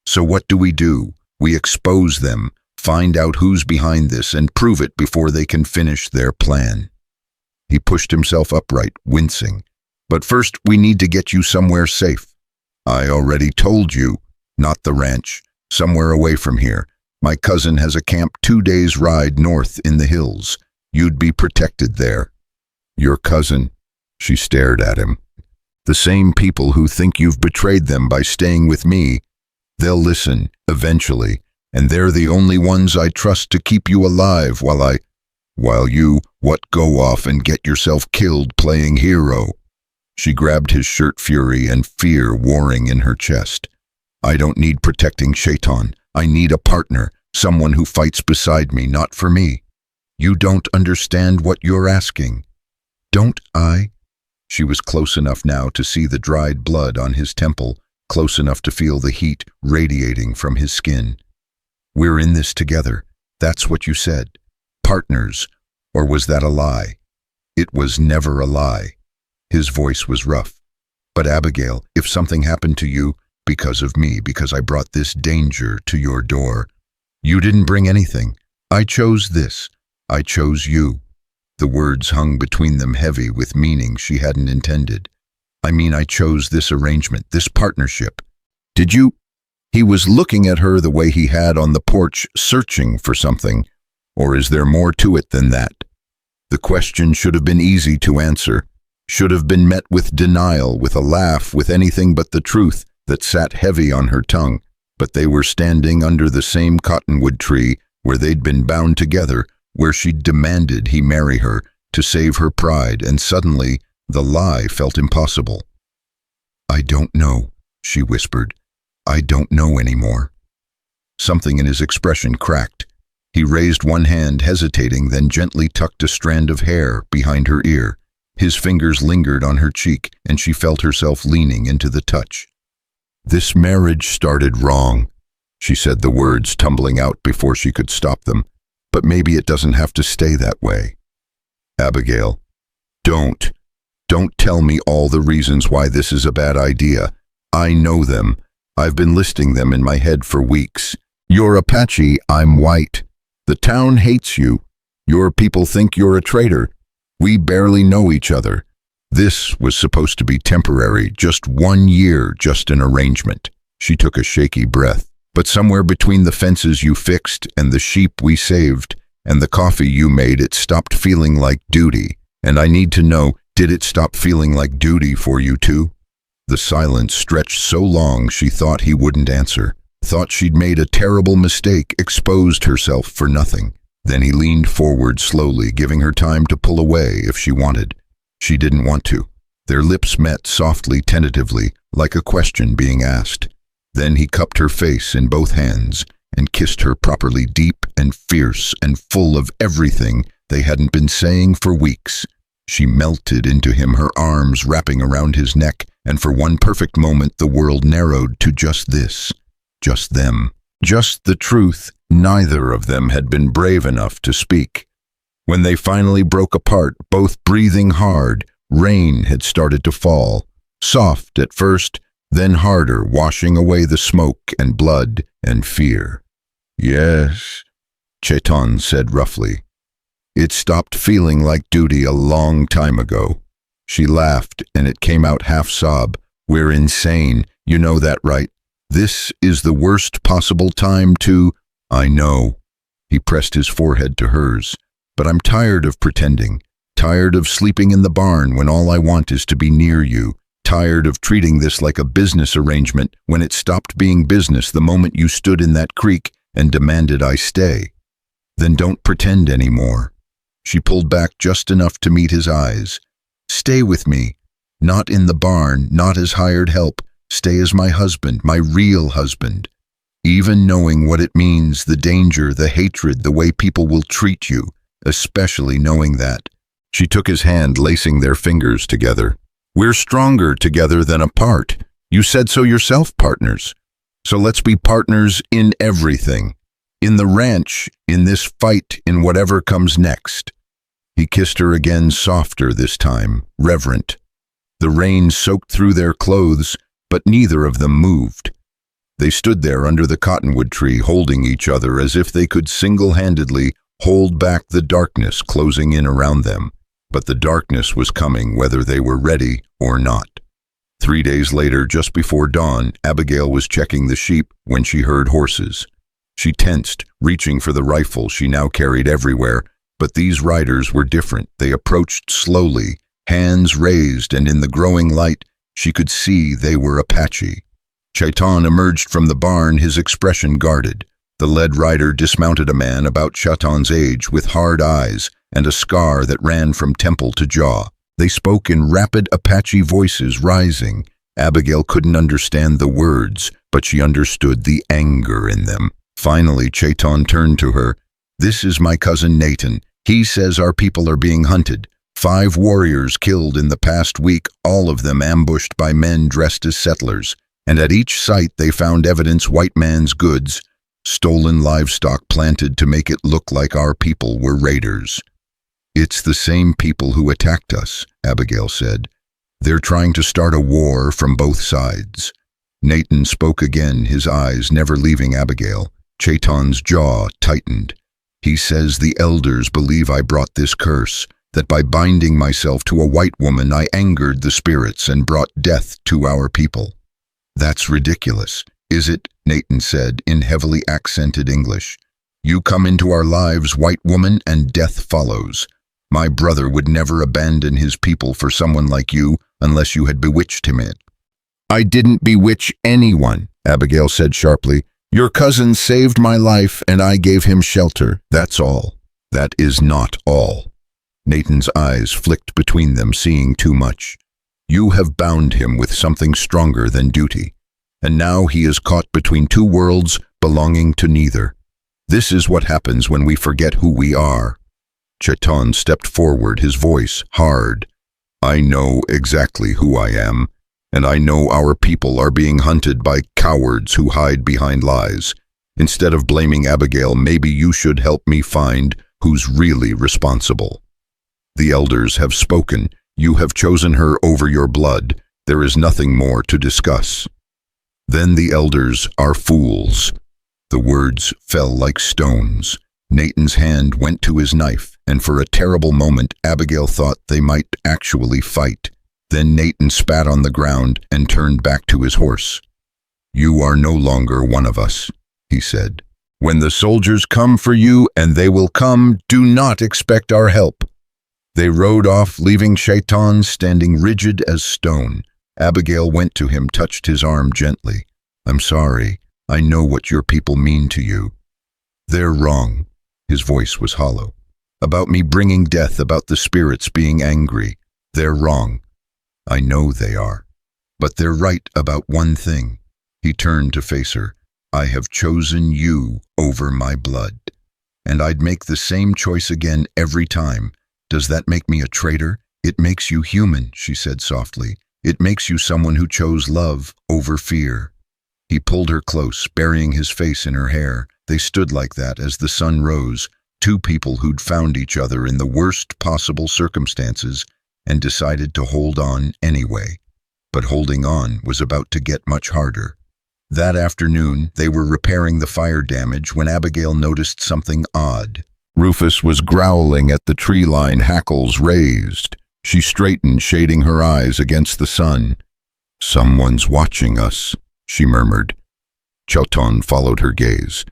So what do? We expose them, find out who's behind this, and prove it before they can finish their plan. He pushed himself upright, wincing. But first, we need to get you somewhere safe. I already told you, not the ranch, somewhere away from here. My cousin has a camp 2 days' ride north in the hills. You'd be protected there. Your cousin? She stared at him. The same people who think you've betrayed them by staying with me. They'll listen, eventually, and they're the only ones I trust to keep you alive while you go off and get yourself killed playing hero. She grabbed his shirt, fury and fear warring in her chest. I don't need protecting, Chaitton. I need a partner, someone who fights beside me, not for me. You don't understand what you're asking. Don't I? She was close enough now to see the dried blood on his temple, close enough to feel the heat radiating from his skin. We're in this together. That's what you said. Partners. Or was that a lie? It was never a lie. His voice was rough. But Abigail, if something happened to you, because of me, because I brought this danger to your door. You didn't bring anything. I chose this. I chose you." The words hung between them heavy with meaning she hadn't intended. "I mean, I chose this arrangement, this partnership. Did you?" He was looking at her the way he had on the porch, searching for something. Or is there more to it than that? The question should have been easy to answer, should have been met with denial, with a laugh, with anything but the truth that sat heavy on her tongue. But they were standing under the same cottonwood tree where they'd been bound together, where she'd demanded he marry her to save her pride, and suddenly the lie felt impossible. "I don't know," she whispered. "I don't know anymore." Something in his expression cracked. He raised one hand, hesitating, then gently tucked a strand of hair behind her ear. His fingers lingered on her cheek, and she felt herself leaning into the touch. "This marriage started wrong," she said, the words tumbling out before she could stop them. "But maybe it doesn't have to stay that way." "Abigail, don't tell me all the reasons why this is a bad idea. I know them. I've been listing them in my head for weeks. You're Apache, I'm white. The town hates you. Your people think you're a traitor. We barely know each other. This was supposed to be temporary, just 1 year, just an arrangement." She took a shaky breath. "But somewhere between the fences you fixed and the sheep we saved and the coffee you made, it stopped feeling like duty. And I need to know, did it stop feeling like duty for you too?" The silence stretched so long she thought he wouldn't answer, thought she'd made a terrible mistake, exposed herself for nothing. Then he leaned forward slowly, giving her time to pull away if she wanted. She didn't want to. Their lips met softly, tentatively, like a question being asked. Then he cupped her face in both hands and kissed her properly, deep and fierce and full of everything they hadn't been saying for weeks. She melted into him, her arms wrapping around his neck, and for one perfect moment the world narrowed to just this, just them, just the truth neither of them had been brave enough to speak. When they finally broke apart, both breathing hard, rain had started to fall, soft at first, then harder, washing away the smoke and blood and fear. "Yes," Chaitton said roughly. "It stopped feeling like duty a long time ago." She laughed, and it came out half-sob. "We're insane, you know that, right? This is the worst possible time to—" "I know." He pressed his forehead to hers. "But I'm tired of pretending, tired of sleeping in the barn when all I want is to be near you, tired of treating this like a business arrangement when it stopped being business the moment you stood in that creek and demanded I stay. Then don't pretend anymore." She pulled back just enough to meet his eyes. "Stay with me. Not in the barn, not as hired help. Stay as my husband, my real husband. Even knowing what it means, the danger, the hatred, the way people will treat you, especially knowing that." She took his hand, lacing their fingers together. "We're stronger together than apart. You said so yourself, partners. So let's be partners in everything. In the ranch, in this fight, in whatever comes next." He kissed her again, softer this time, reverent. The rain soaked through their clothes, but neither of them moved. They stood there under the cottonwood tree, holding each other as if they could single-handedly hold back the darkness closing in around them. But the darkness was coming whether they were ready or not. 3 days later, just before dawn, Abigail was checking the sheep when she heard horses. She tensed, reaching for the rifle she now carried everywhere, but these riders were different. They approached slowly, hands raised, and in the growing light, she could see they were Apache. Chaitton emerged from the barn, his expression guarded. The lead rider dismounted a man about Chaitton's age, with hard eyes and a scar that ran from temple to jaw. They spoke in rapid Apache voices, rising. Abigail couldn't understand the words, but she understood the anger in them. Finally, Chaitton turned to her. "This is my cousin Nathan. He says our people are being hunted. 5 warriors killed in the past week, all of them ambushed by men dressed as settlers. And at each site they found evidence white man's goods, stolen livestock planted to make it look like our people were raiders." "It's the same people who attacked us," Abigail said. "They're trying to start a war from both sides." Nathan spoke again, his eyes never leaving Abigail. Chaitton's jaw tightened. He says the elders believe I brought this curse, that by binding myself to a white woman I angered the spirits and brought death to our people. That's ridiculous, is it? Nathan said in heavily accented English. You come into our lives, white woman, and death follows. My brother would never abandon his people for someone like you unless you had bewitched him. I didn't bewitch anyone, Abigail said sharply. Your cousin saved my life and I gave him shelter, that's all. That is not all. Nathan's eyes flicked between them, seeing too much. You have bound him with something stronger than duty, and now he is caught between two worlds belonging to neither. This is what happens when we forget who we are. Chaitton stepped forward, his voice hard. I know exactly who I am, and I know our people are being hunted by cowards who hide behind lies. Instead of blaming Abigail, maybe you should help me find who's really responsible. The elders have spoken. You have chosen her over your blood. There is nothing more to discuss. Then the elders are fools. The words fell like stones. Nathan's hand went to his knife, and for a terrible moment Abigail thought they might actually fight. Then Nathan spat on the ground and turned back to his horse. You are no longer one of us, he said. When the soldiers come for you, and they will come, do not expect our help. They rode off, leaving Chaitton standing rigid as stone. Abigail went to him, touched his arm gently. I'm sorry. I know what your people mean to you. They're wrong. His voice was hollow. About me bringing death, about the spirits being angry. They're wrong. I know they are. But they're right about one thing. He turned to face her. I have chosen you over my blood. And I'd make the same choice again every time. Does that make me a traitor? It makes you human, she said softly. It makes you someone who chose love over fear. He pulled her close, burying his face in her hair. They stood like that as the sun rose, two people who'd found each other in the worst possible circumstances and decided to hold on anyway. But holding on was about to get much harder. That afternoon, they were repairing the fire damage when Abigail noticed something odd. Rufus was growling at the tree line, hackles raised. She straightened, shading her eyes against the sun. Someone's watching us, she murmured. Chaitton followed her gaze.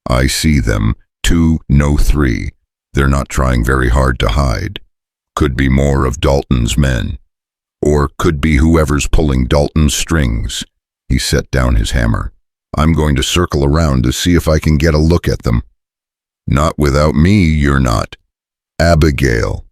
I see them, 2, no 3. They're not trying very hard to hide. Could be more of Dalton's men. Or could be whoever's pulling Dalton's strings. He set down his hammer. I'm going to circle around to see if I can get a look at them. Not without me, you're not. Abigail.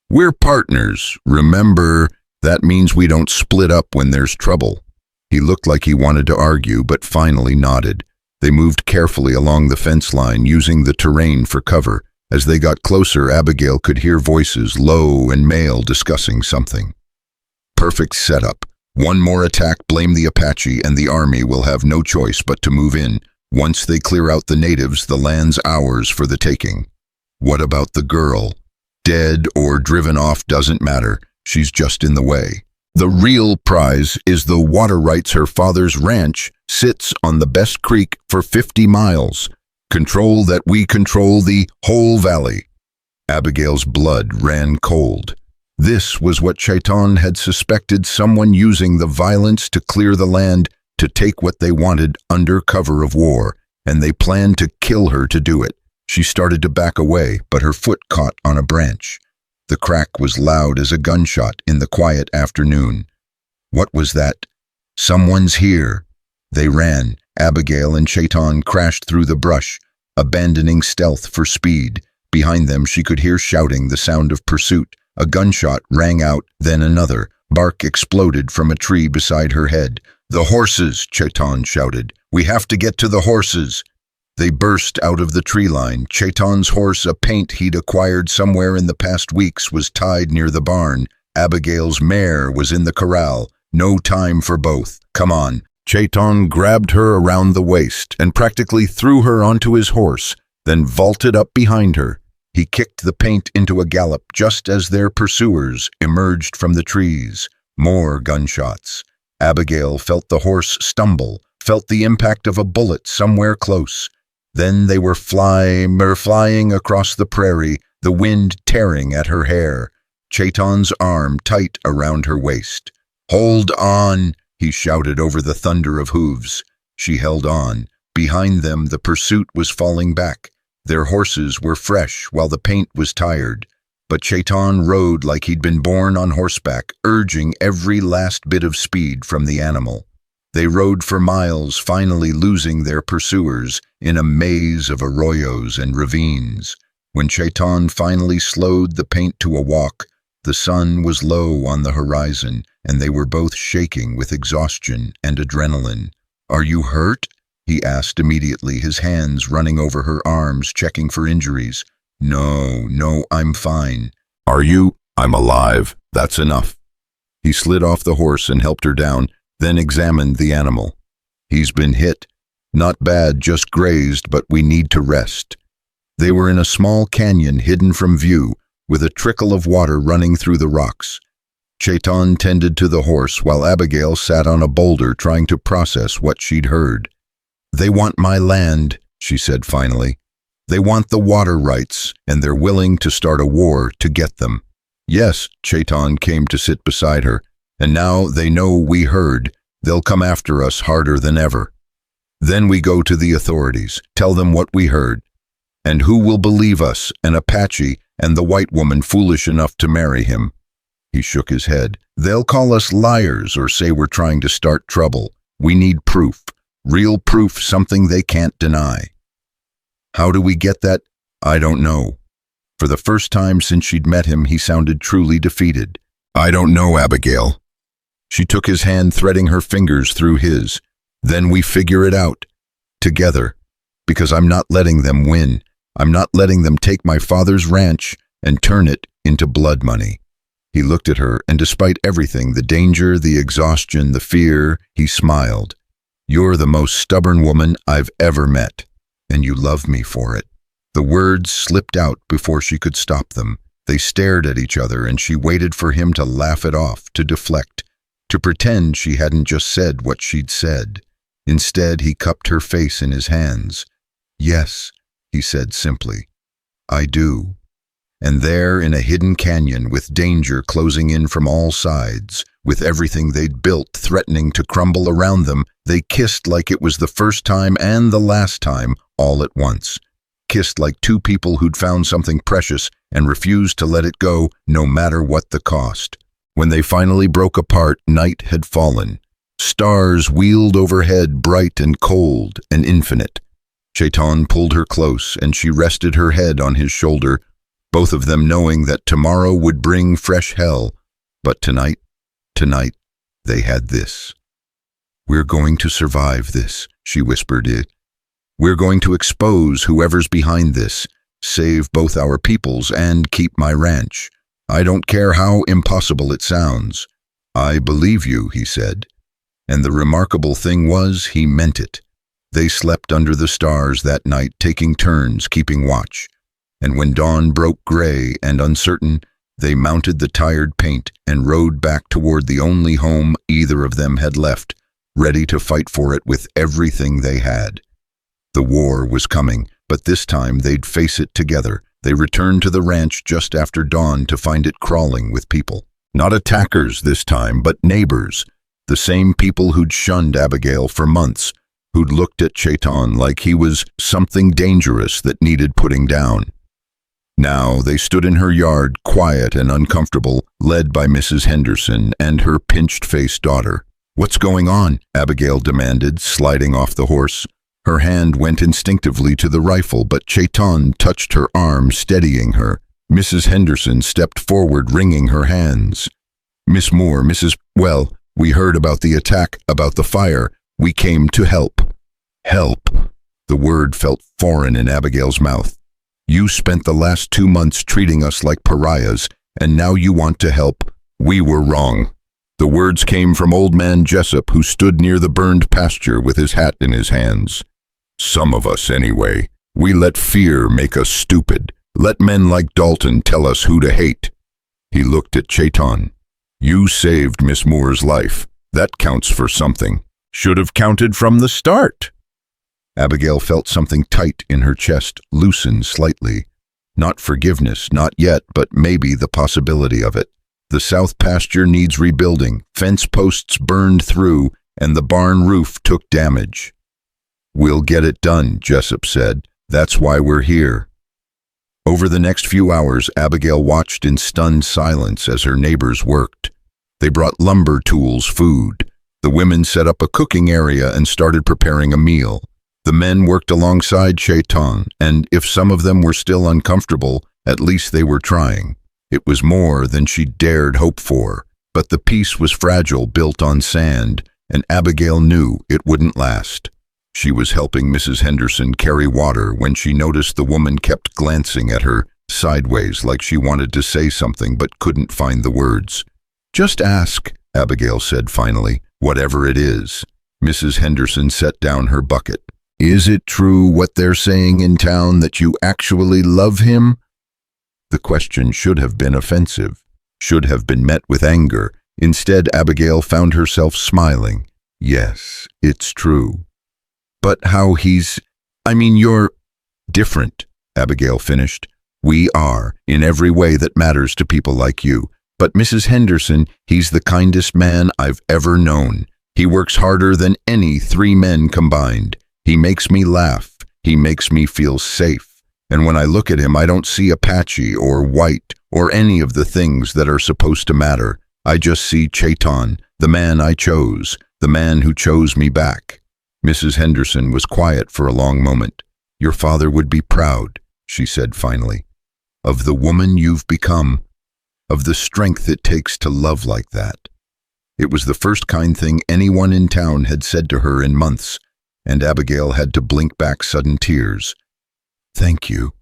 We're partners, remember? That means we don't split up when there's trouble. He looked like he wanted to argue, but finally nodded. They moved carefully along the fence line, using the terrain for cover. As they got closer, Abigail could hear voices, low and male, discussing something. Perfect setup. One more attack, blame the Apache, and the army will have no choice but to move in. Once they clear out the natives, the land's ours for the taking. What about the girl? Dead or driven off doesn't matter. She's just in the way. The real prize is the water rights. Her father's ranch sits on the best creek for 50 miles. Control that we control the whole valley. Abigail's blood ran cold. This was what Chaitton had suspected, someone using the violence to clear the land, to take what they wanted under cover of war, and they planned to kill her to do it. She started to back away, but her foot caught on a branch. The crack was loud as a gunshot in the quiet afternoon. What was that? Someone's here. They ran. Abigail and Chaitton crashed through the brush, abandoning stealth for speed. Behind them she could hear shouting, the sound of pursuit. A gunshot rang out, then another. Bark exploded from a tree beside her head. The horses, Chaitton shouted. We have to get to the horses. They burst out of the tree line. Chaitton's horse, a paint he'd acquired somewhere in the past weeks, was tied near the barn. Abigail's mare was in the corral. No time for both. Come on. Chaitton grabbed her around the waist and practically threw her onto his horse, then vaulted up behind her. He kicked the paint into a gallop just as their pursuers emerged from the trees. More gunshots. Abigail felt the horse stumble, felt the impact of a bullet somewhere close. Then they were flying across the prairie, the wind tearing at her hair, Chaitton's arm tight around her waist. "Hold on," he shouted over the thunder of hooves. She held on. Behind them, the pursuit was falling back. Their horses were fresh while the paint was tired. But Chaitton rode like he'd been born on horseback, urging every last bit of speed from the animal. They rode for miles, finally losing their pursuers in a maze of arroyos and ravines. When Chaitton finally slowed the paint to a walk, the sun was low on the horizon, and they were both shaking with exhaustion and adrenaline. "Are you hurt?" he asked immediately, his hands running over her arms, checking for injuries. No, I'm fine." "Are you?" "I'm alive. That's enough." He slid off the horse and helped her down, then examined the animal. "He's been hit. Not bad, just grazed, but we need to rest." They were in a small canyon hidden from view, with a trickle of water running through the rocks. Chaitton tended to the horse while Abigail sat on a boulder trying to process what she'd heard. "They want my land," she said finally. "They want the water rights, and they're willing to start a war to get them." "Yes," Chaitton came to sit beside her, "and now they know we heard. They'll come after us harder than ever. Then we go to the authorities, tell them what we heard. And who will believe us, an Apache and the white woman foolish enough to marry him?" He shook his head. "They'll call us liars or say we're trying to start trouble. We need proof. Real proof, something they can't deny." "How do we get that?" "I don't know." For the first time since she'd met him, he sounded truly defeated. "I don't know, Abigail." She took his hand, threading her fingers through his. "Then we figure it out. Together. Because I'm not letting them win. I'm not letting them take my father's ranch and turn it into blood money." He looked at her, and despite everything, the danger, the exhaustion, the fear, he smiled. "You're the most stubborn woman I've ever met. And you love me for it." The words slipped out before she could stop them. They stared at each other, and she waited for him to laugh it off, to deflect, to pretend she hadn't just said what she'd said. Instead, he cupped her face in his hands. "Yes," he said simply. "I do." And there, in a hidden canyon, with danger closing in from all sides, with everything they'd built threatening to crumble around them, they kissed like it was the first time and the last time, all at once. Kissed like two people who'd found something precious and refused to let it go, no matter what the cost. When they finally broke apart, night had fallen. Stars wheeled overhead, bright and cold and infinite. Chaitton pulled her close, and she rested her head on his shoulder, both of them knowing that tomorrow would bring fresh hell. But tonight, they had this. "We're going to survive this," she whispered. "We're going to expose whoever's behind this, save both our peoples and keep my ranch. I don't care how impossible it sounds." "I believe you," he said. And the remarkable thing was, he meant it. They slept under the stars that night, taking turns keeping watch. And when dawn broke gray and uncertain, they mounted the tired paint and rode back toward the only home either of them had left, ready to fight for it with everything they had. The war was coming, but this time they'd face it together. They returned to the ranch just after dawn to find it crawling with people. Not attackers this time, but neighbors. The same people who'd shunned Abigail for months, who'd looked at Chaitton like he was something dangerous that needed putting down. Now they stood in her yard, quiet and uncomfortable, led by Mrs. Henderson and her pinched-faced daughter. "What's going on?" Abigail demanded, sliding off the horse. Her hand went instinctively to the rifle, but Chaitton touched her arm, steadying her. Mrs. Henderson stepped forward, wringing her hands. "Miss Moore, well, we heard about the attack, about the fire. We came to help." "Help?" The word felt foreign in Abigail's mouth. "You spent the last 2 months treating us like pariahs, and now you want to help. We were wrong." The words came from Old Man Jessup, who stood near the burned pasture with his hat in his hands. "Some of us, anyway. We let fear make us stupid. Let men like Dalton tell us who to hate." He looked at Chaitton. "You saved Miss Moore's life. That counts for something. Should have counted from the start. Abigail felt something tight in her chest loosen slightly. Not forgiveness, not yet, but maybe the possibility of it. The south pasture needs rebuilding, fence posts burned through, and the barn roof took damage. We'll get it done, Jessup said. That's why we're here. Over the next few hours, Abigail watched in stunned silence as her neighbors worked. They brought lumber, tools, food. The women set up a cooking area and started preparing a meal. The men worked alongside Chaitton, and if some of them were still uncomfortable, at least they were trying. It was more than she dared hope for, but the peace was fragile, built on sand, and Abigail knew it wouldn't last. She was helping Mrs. Henderson carry water when she noticed the woman kept glancing at her sideways like she wanted to say something but couldn't find the words. "Just ask," Abigail said finally, "whatever it is." Mrs. Henderson set down her bucket. "Is it true what they're saying in town that you actually love him?" The question should have been offensive, should have been met with anger. Instead, Abigail found herself smiling. "Yes, it's true. But how you're different," Abigail finished. "We are, in every way that matters to people like you. But Mrs. Henderson, he's the kindest man I've ever known. He works harder than any 3 men combined. He makes me laugh. He makes me feel safe. And when I look at him, I don't see Apache or white or any of the things that are supposed to matter. I just see Chaitton, the man I chose, the man who chose me back." Mrs. Henderson was quiet for a long moment. "Your father would be proud," she said finally, "of the woman you've become, of the strength it takes to love like that." It was the first kind thing anyone in town had said to her in months, and Abigail had to blink back sudden tears. "Thank you."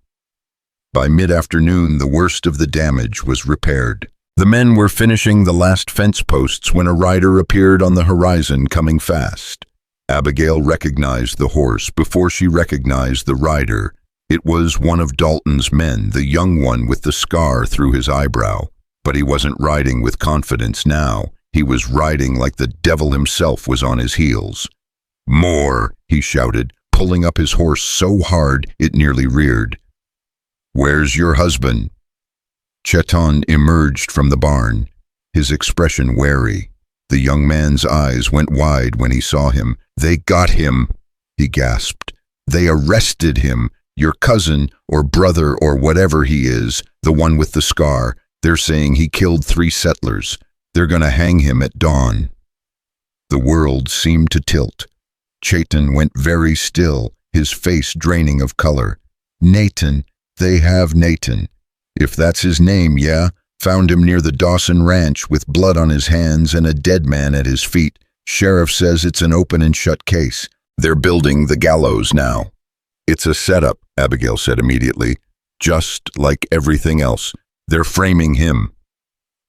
By mid-afternoon, the worst of the damage was repaired. The men were finishing the last fence posts when a rider appeared on the horizon coming fast. Abigail recognized the horse before she recognized the rider. It was one of Dalton's men, the young one with the scar through his eyebrow. But he wasn't riding with confidence now. He was riding like the devil himself was on his heels. "More," he shouted, pulling up his horse so hard it nearly reared. "Where's your husband?" Chaitton emerged from the barn, his expression wary. The young man's eyes went wide when he saw him. "They got him," he gasped. "They arrested him. Your cousin or brother or whatever he is, the one with the scar. They're saying he killed 3 settlers. They're gonna hang him at dawn." The world seemed to tilt. Chaitton went very still, his face draining of color. "Nathan, they have Nathan. If that's his name, yeah. Found him near the Dawson Ranch with blood on his hands and a dead man at his feet. Sheriff says it's an open and shut case. They're building the gallows now." "It's a setup," Abigail said immediately. "Just like everything else. They're framing him."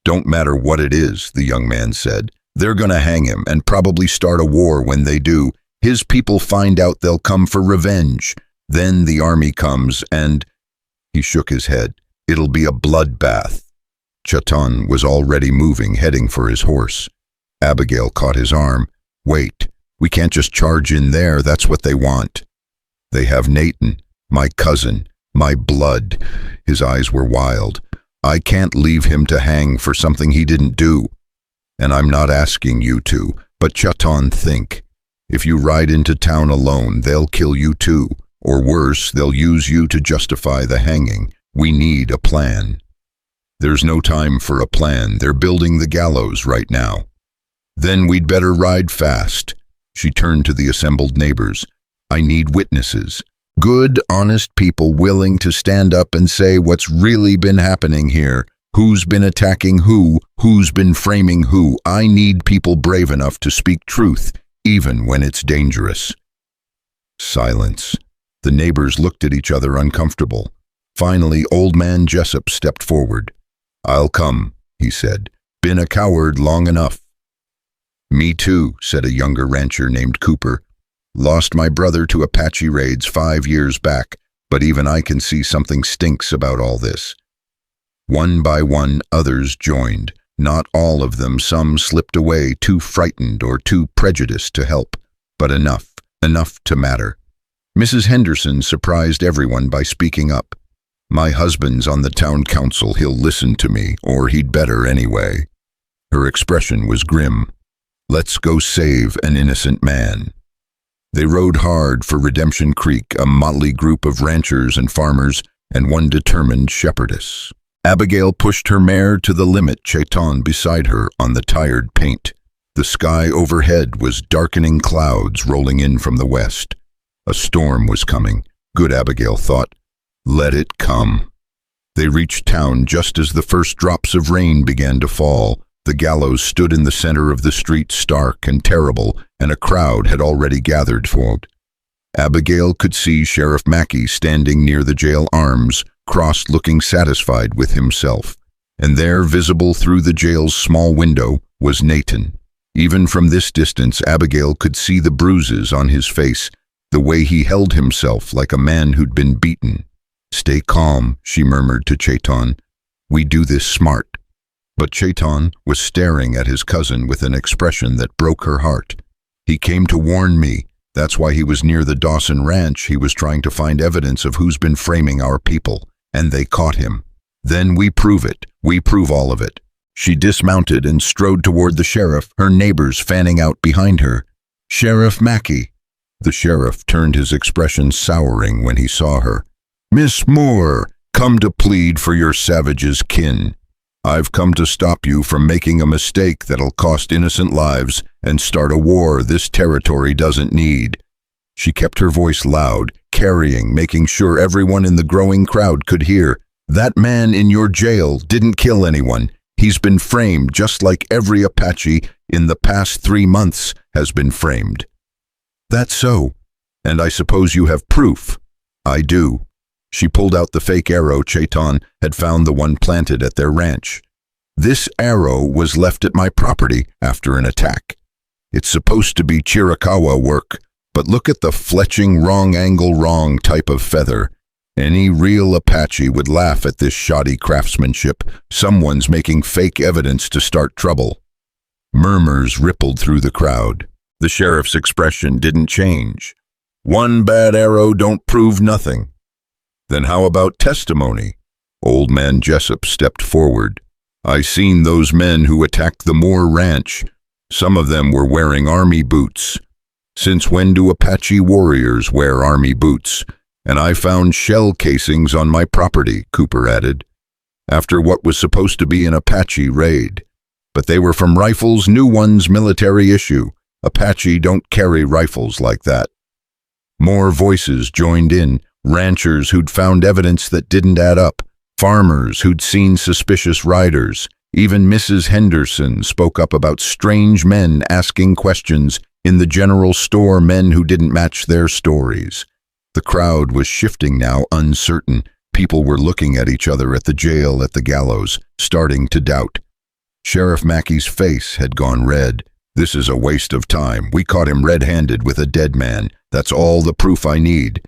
"Don't matter what it is," the young man said. "They're gonna hang him and probably start a war when they do. His people find out, they'll come for revenge. Then the army comes and—" He shook his head. "It'll be a bloodbath." Chaitton was already moving, heading for his horse. Abigail caught his arm. "Wait, we can't just charge in there. That's what they want. They have Nathan, my cousin, my blood." His eyes were wild. "I can't leave him to hang for something he didn't do. And I'm not asking you to, but Chaitton, think. If you ride into town alone, they'll kill you too. Or worse, they'll use you to justify the hanging. We need a plan." "There's no time for a plan. They're building the gallows right now." "Then we'd better ride fast." She turned to the assembled neighbors. "I need witnesses. Good, honest people willing to stand up and say what's really been happening here. Who's been attacking who's been framing who. I need people brave enough to speak truth, even when it's dangerous." Silence. The neighbors looked at each other uncomfortable. Finally, old man Jessup stepped forward. "I'll come," he said. "Been a coward long enough." "Me too," said a younger rancher named Cooper. "Lost my brother to Apache raids 5 years back, but even I can see something stinks about all this." One by one, others joined. Not all of them, some slipped away, too frightened or too prejudiced to help, but enough to matter. Mrs. Henderson surprised everyone by speaking up. "My husband's on the town council, he'll listen to me, or he'd better anyway." Her expression was grim. "Let's go save an innocent man." They rode hard for Redemption Creek, a motley group of ranchers and farmers, and one determined shepherdess. Abigail pushed her mare to the limit, Chaitton beside her on the tired paint. The sky overhead was darkening, clouds rolling in from the west. A storm was coming. Good, Abigail thought. Let it come. They reached town just as the first drops of rain began to fall. The gallows stood in the center of the street, stark and terrible, and a crowd had already gathered for it. Abigail could see Sheriff Mackey standing near the jail, arms crossed, looking satisfied with himself. And there, visible through the jail's small window, was Chaitton. Even from this distance, Abigail could see the bruises on his face, the way he held himself like a man who'd been beaten. "Stay calm," she murmured to Chaitton. "We do this smart." But Chaitton was staring at his cousin with an expression that broke her heart. "He came to warn me. That's why he was near the Dawson Ranch. He was trying to find evidence of who's been framing our people. And they caught him. Then we prove it. We prove all of it." She dismounted and strode toward the sheriff, her neighbors fanning out behind her. "Sheriff Mackey." The sheriff turned, his expression souring when he saw her. "Miss Moore, come to plead for your savage's kin. I've come to stop you from making a mistake that'll cost innocent lives and start a war this territory doesn't need." She kept her voice loud, carrying, making sure everyone in the growing crowd could hear. "That man in your jail didn't kill anyone. He's been framed just like every Apache in the past 3 months has been framed." "That's so. And I suppose you have proof." "I do." She pulled out the fake arrow Chaitton had found, the one planted at their ranch. "This arrow was left at my property after an attack. It's supposed to be Chiricahua work, but look at the fletching, wrong angle, wrong type of feather. Any real Apache would laugh at this shoddy craftsmanship. Someone's making fake evidence to start trouble." Murmurs rippled through the crowd. The sheriff's expression didn't change. "One bad arrow don't prove nothing." "Then how about testimony?" Old Man Jessup stepped forward. "I seen those men who attacked the Moore Ranch. Some of them were wearing army boots." "Since when do Apache warriors wear army boots?" "And I found shell casings on my property," Cooper added, "after what was supposed to be an Apache raid. But they were from rifles, new ones, military issue. Apache don't carry rifles like that." More voices joined in, ranchers who'd found evidence that didn't add up, farmers who'd seen suspicious riders. Even Mrs. Henderson spoke up about strange men asking questions in the general store, men who didn't match their stories. The crowd was shifting now, uncertain. People were looking at each other, at the jail, at the gallows, starting to doubt. Sheriff Mackey's face had gone red. "This is a waste of time. We caught him red-handed with a dead man. That's all the proof I need."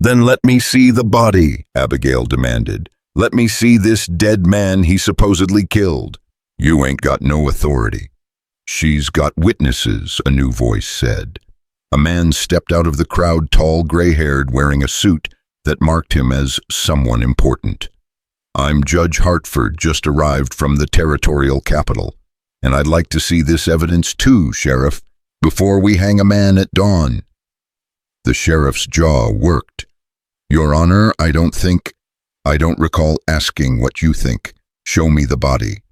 "Then let me see the body," Abigail demanded. "Let me see this dead man he supposedly killed." "You ain't got no authority." "She's got witnesses," a new voice said. A man stepped out of the crowd, tall, gray-haired, wearing a suit that marked him as someone important. "I'm Judge Hartford, just arrived from the territorial capital, and I'd like to see this evidence too, Sheriff, before we hang a man at dawn." The sheriff's jaw worked. "Your Honor, I don't recall asking what you think. Show me the body."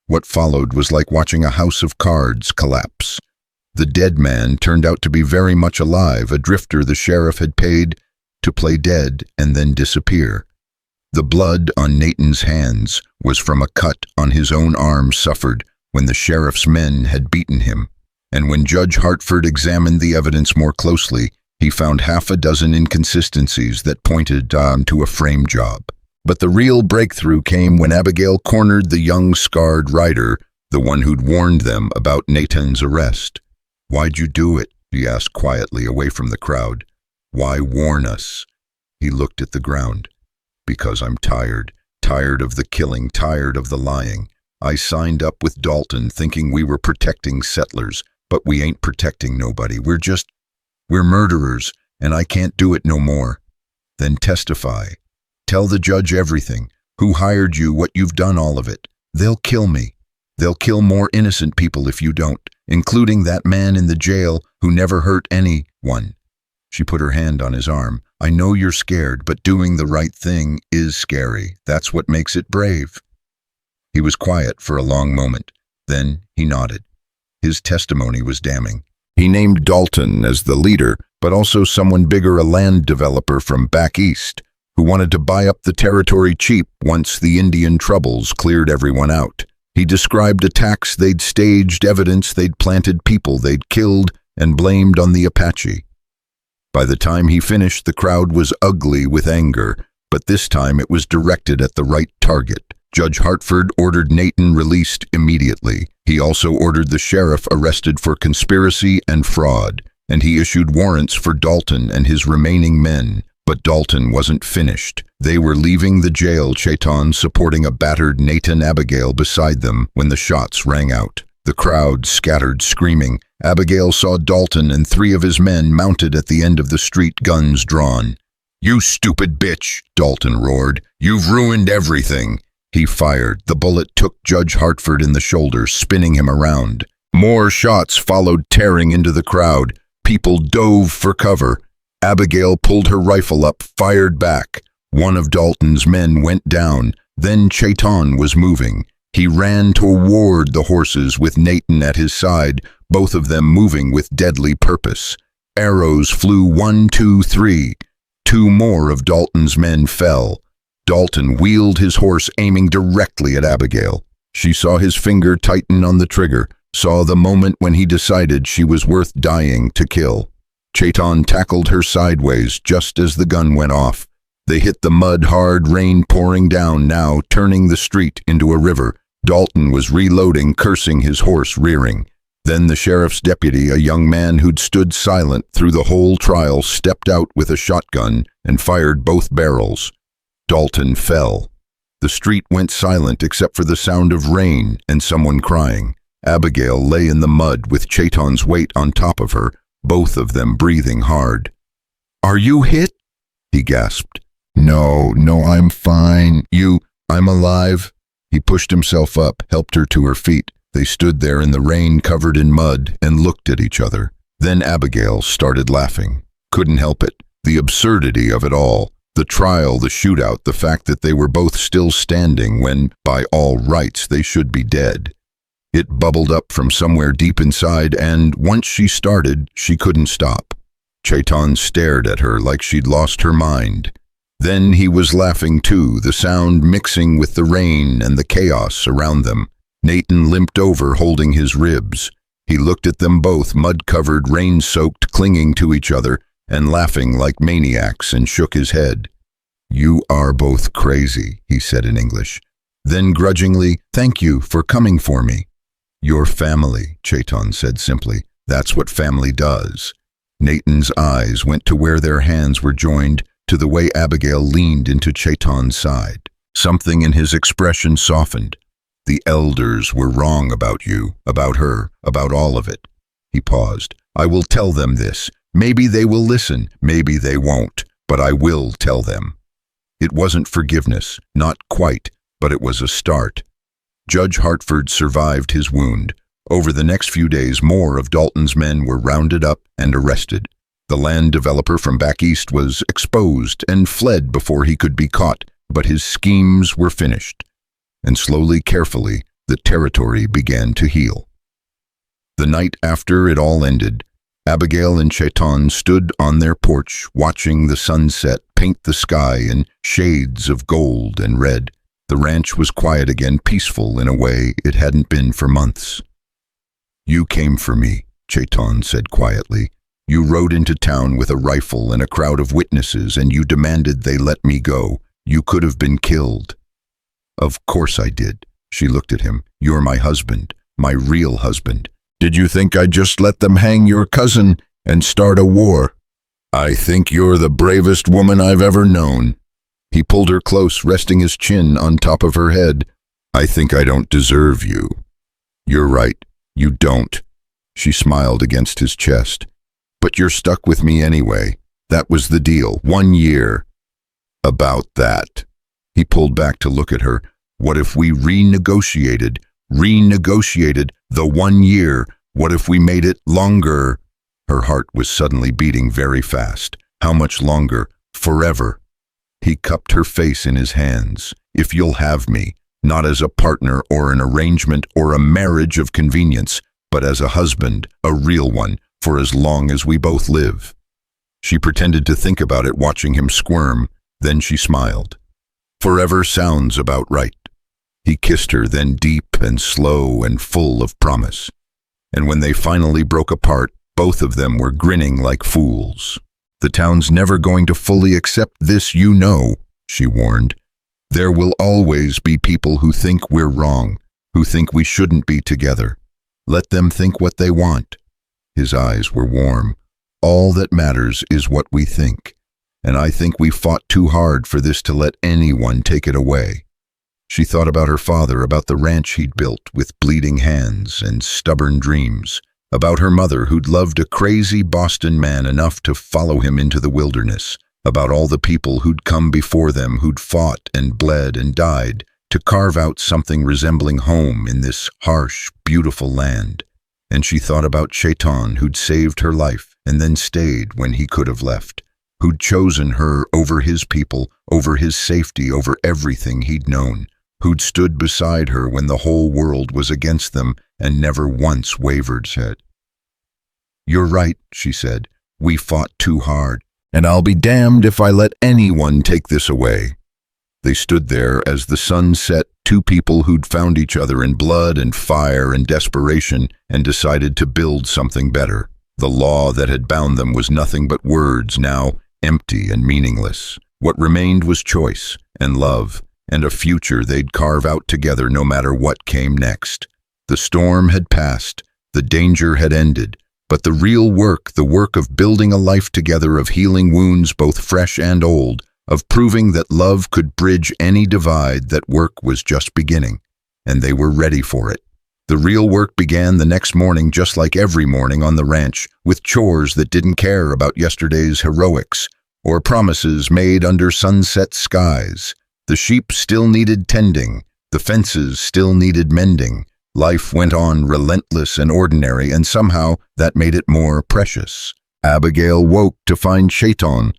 What followed was like watching a house of cards collapse. The dead man turned out to be very much alive, a drifter the sheriff had paid to play dead and then disappear. The blood on Chaitton's hands was from a cut on his own arm suffered when the sheriff's men had beaten him. And when Judge Hartford examined the evidence more closely, he found 6 inconsistencies that pointed to a frame job. But the real breakthrough came when Abigail cornered the young scarred rider, the one who'd warned them about Chaitton's arrest. "Why'd you do it?" she asked quietly, away from the crowd. "Why warn us?" He looked at the ground. "Because I'm tired. Tired of the killing, tired of the lying. I signed up with Dalton thinking we were protecting settlers, but we ain't protecting nobody. We're murderers, and I can't do it no more." "Then testify. Tell the judge everything. Who hired you, what you've done, all of it. They'll kill me. They'll kill more innocent people if you don't, including that man in the jail who never hurt anyone." She put her hand on his arm. "I know you're scared, but doing the right thing is scary. That's what makes it brave." He was quiet for a long moment. Then he nodded. His testimony was damning. He named Dalton as the leader, but also someone bigger, a land developer from back east, who wanted to buy up the territory cheap once the Indian troubles cleared everyone out. He described attacks they'd staged, evidence they'd planted, people they'd killed, and blamed on the Apache. By the time he finished, the crowd was ugly with anger, but this time it was directed at the right target. Judge Hartford ordered Chaitton released immediately. He also ordered the sheriff arrested for conspiracy and fraud, and he issued warrants for Dalton and his remaining men. But Dalton wasn't finished. They were leaving the jail, Chaitton supporting a battered Chaitton Abigail beside them when the shots rang out. The crowd scattered, screaming. Abigail saw Dalton and 3 of his men mounted at the end of the street, guns drawn. "You stupid bitch," Dalton roared. "You've ruined everything." He fired. The bullet took Judge Hartford in the shoulder, spinning him around. More shots followed, tearing into the crowd. People dove for cover. Abigail pulled her rifle up, fired back. One of Dalton's men went down. Then Chaitton was moving. He ran toward the horses with Chaitton at his side, both of them moving with deadly purpose. Arrows flew 1, 2, 3. 2 more of Dalton's men fell. Dalton wheeled his horse, aiming directly at Abigail. She saw his finger tighten on the trigger, saw the moment when he decided she was worth dying to kill. Chaitton tackled her sideways just as the gun went off. They hit the mud hard, rain pouring down now, turning the street into a river. Dalton was reloading, cursing, his horse rearing. Then the sheriff's deputy, a young man who'd stood silent through the whole trial, stepped out with a shotgun and fired both barrels. Dalton fell. The street went silent except for the sound of rain and someone crying. Abigail lay in the mud with Chaitton's weight on top of her, both of them breathing hard. "Are you hit?" he gasped. No, I'm fine. I'm alive." He pushed himself up, helped her to her feet. They stood there in the rain, covered in mud, and looked at each other. Then Abigail started laughing. Couldn't help it. The absurdity of it all. The trial, the shootout, the fact that they were both still standing when, by all rights, they should be dead. It bubbled up from somewhere deep inside, and once she started, she couldn't stop. Chaitton stared at her like she'd lost her mind. Then he was laughing too, the sound mixing with the rain and the chaos around them. Chaitton limped over, holding his ribs. He looked at them both, mud-covered, rain-soaked, clinging to each other, and laughing like maniacs, and shook his head. "You are both crazy," he said in English. Then grudgingly, "Thank you for coming for me." "Your family," Chaitton said simply. "That's what family does." Chaitton's eyes went to where their hands were joined, to the way Abigail leaned into Chaitton's side. Something in his expression softened. "The elders were wrong about you, about her, about all of it." He paused. "I will tell them this. Maybe they will listen, maybe they won't, but I will tell them." It wasn't forgiveness, not quite, but it was a start. Judge Hartford survived his wound. Over the next few days, more of Dalton's men were rounded up and arrested. The land developer from back east was exposed and fled before he could be caught, but his schemes were finished. And slowly, carefully, the territory began to heal. The night after it all ended, Abigail and Chaitton stood on their porch, watching the sunset paint the sky in shades of gold and red. The ranch was quiet again, peaceful in a way it hadn't been for months. "You came for me," Chaitton said quietly. "You rode into town with a rifle and a crowd of witnesses, and you demanded they let me go. You could have been killed." "Of course I did." She looked at him. "You're my husband, my real husband. Did you think I'd just let them hang your cousin and start a war?" "I think you're the bravest woman I've ever known." He pulled her close, resting his chin on top of her head. I think I don't deserve you. You're right, you don't. She smiled against his chest. But you're stuck with me anyway. That was the deal. 1 year. About that. He pulled back to look at her. What if we renegotiated the 1 year? What if we made it longer? Her heart was suddenly beating very fast. How much longer? Forever. He cupped her face in his hands. If you'll have me, not as a partner or an arrangement or a marriage of convenience, but as a husband, a real one, for as long as we both live. She pretended to think about it, watching him squirm. Then she smiled. Forever sounds about right. He kissed her, then deep and slow and full of promise. And when they finally broke apart, both of them were grinning like fools. The town's never going to fully accept this, you know, she warned. There will always be people who think we're wrong, who think we shouldn't be together. Let them think what they want. His eyes were warm. All that matters is what we think. And I think we fought too hard for this to let anyone take it away. She thought about her father, about the ranch he'd built with bleeding hands and stubborn dreams, about her mother who'd loved a crazy Boston man enough to follow him into the wilderness, about all the people who'd come before them, who'd fought and bled and died to carve out something resembling home in this harsh, beautiful land. And she thought about Chaitton, who'd saved her life and then stayed when he could have left, who'd chosen her over his people, over his safety, over everything he'd known, who'd stood beside her when the whole world was against them and never once wavered, said. You're right, she said. We fought too hard, and I'll be damned if I let anyone take this away. They stood there as the sun set, two people who'd found each other in blood and fire and desperation and decided to build something better. The law that had bound them was nothing but words, now empty and meaningless. What remained was choice and love and a future they'd carve out together no matter what came next. The storm had passed, the danger had ended, but the real work, the work of building a life together, of healing wounds both fresh and old, of proving that love could bridge any divide, that work was just beginning, and they were ready for it. The real work began the next morning, just like every morning on the ranch, with chores that didn't care about yesterday's heroics or promises made under sunset skies. The sheep still needed tending, the fences still needed mending. Life went on relentless and ordinary, and somehow that made it more precious. Abigail woke to find Chaitton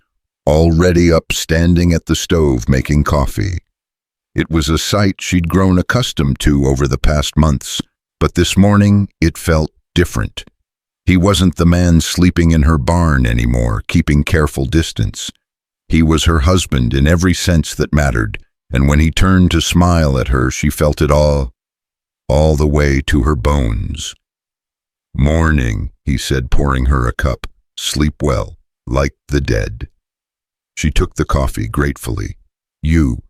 already up, standing at the stove making coffee. It was a sight she'd grown accustomed to over the past months, but this morning it felt different. He wasn't the man sleeping in her barn anymore, keeping careful distance. He was her husband in every sense that mattered, and when he turned to smile at her, she felt it all the way to her bones. Morning, he said, pouring her a cup. Sleep well, like the dead. She took the coffee gratefully. You,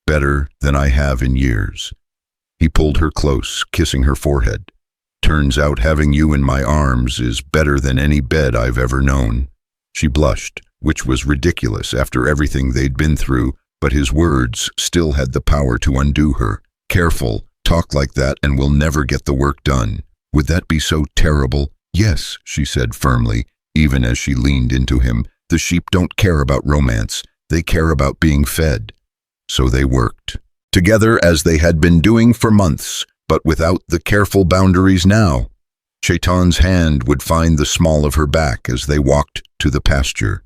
better than I have in years. He pulled her close, kissing her forehead. Turns out having you in my arms is better than any bed I've ever known. She blushed, which was ridiculous after everything they'd been through, but his words still had the power to undo her. Careful, talk like that and we'll never get the work done. Would that be so terrible? Yes, she said firmly, even as she leaned into him. The sheep don't care about romance. They care about being fed. So they worked together as they had been doing for months, but without the careful boundaries now. Chaitton's hand would find the small of her back as they walked to the pasture.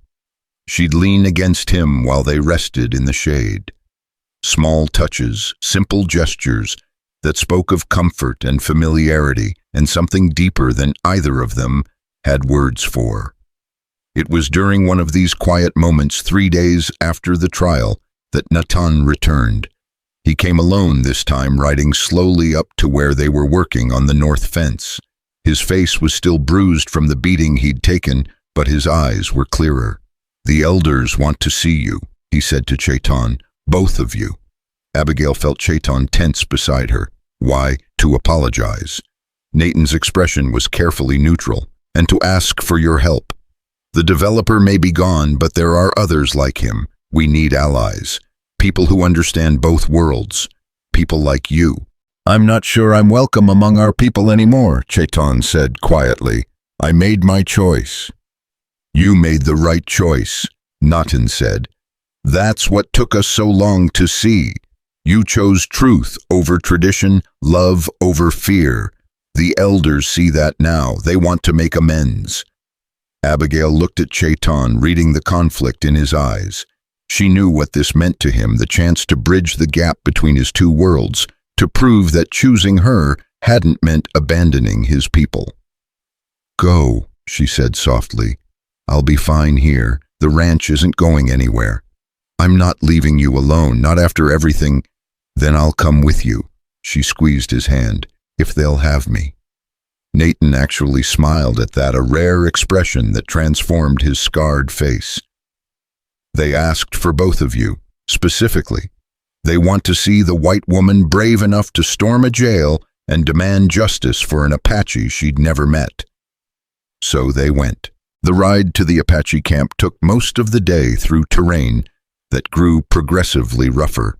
She'd lean against him while they rested in the shade. Small touches, simple gestures that spoke of comfort and familiarity and something deeper than either of them had words for. It was during one of these quiet moments, 3 days after the trial, that Natan returned. He came alone this time, riding slowly up to where they were working on the north fence. His face was still bruised from the beating he'd taken, but his eyes were clearer. The elders want to see you, he said to Chaitton, both of you. Abigail felt Chaitton tense beside her. Why? To apologize. Natan's expression was carefully neutral, and to ask for your help. The developer may be gone, but there are others like him. We need allies, people who understand both worlds. people like you. I'm not sure I'm welcome among our people anymore, Chaitton said quietly. I made my choice. You made the right choice, Natin said. That's what took us so long to see. You chose truth over tradition, love over fear. The elders see that now. They want to make amends. Abigail looked at Chaitton, reading the conflict in his eyes. She knew what this meant to him, the chance to bridge the gap between his two worlds, to prove that choosing her hadn't meant abandoning his people. Go, she said softly. I'll be fine here. The ranch isn't going anywhere. I'm not leaving you alone, not after everything. Then I'll come with you. She squeezed his hand. If they'll have me. Chaitton actually smiled at that, a rare expression that transformed his scarred face. They asked for both of you, specifically. They want to see the white woman brave enough to storm a jail and demand justice for an Apache she'd never met. So they went. The ride to the Apache camp took most of the day through terrain that grew progressively rougher.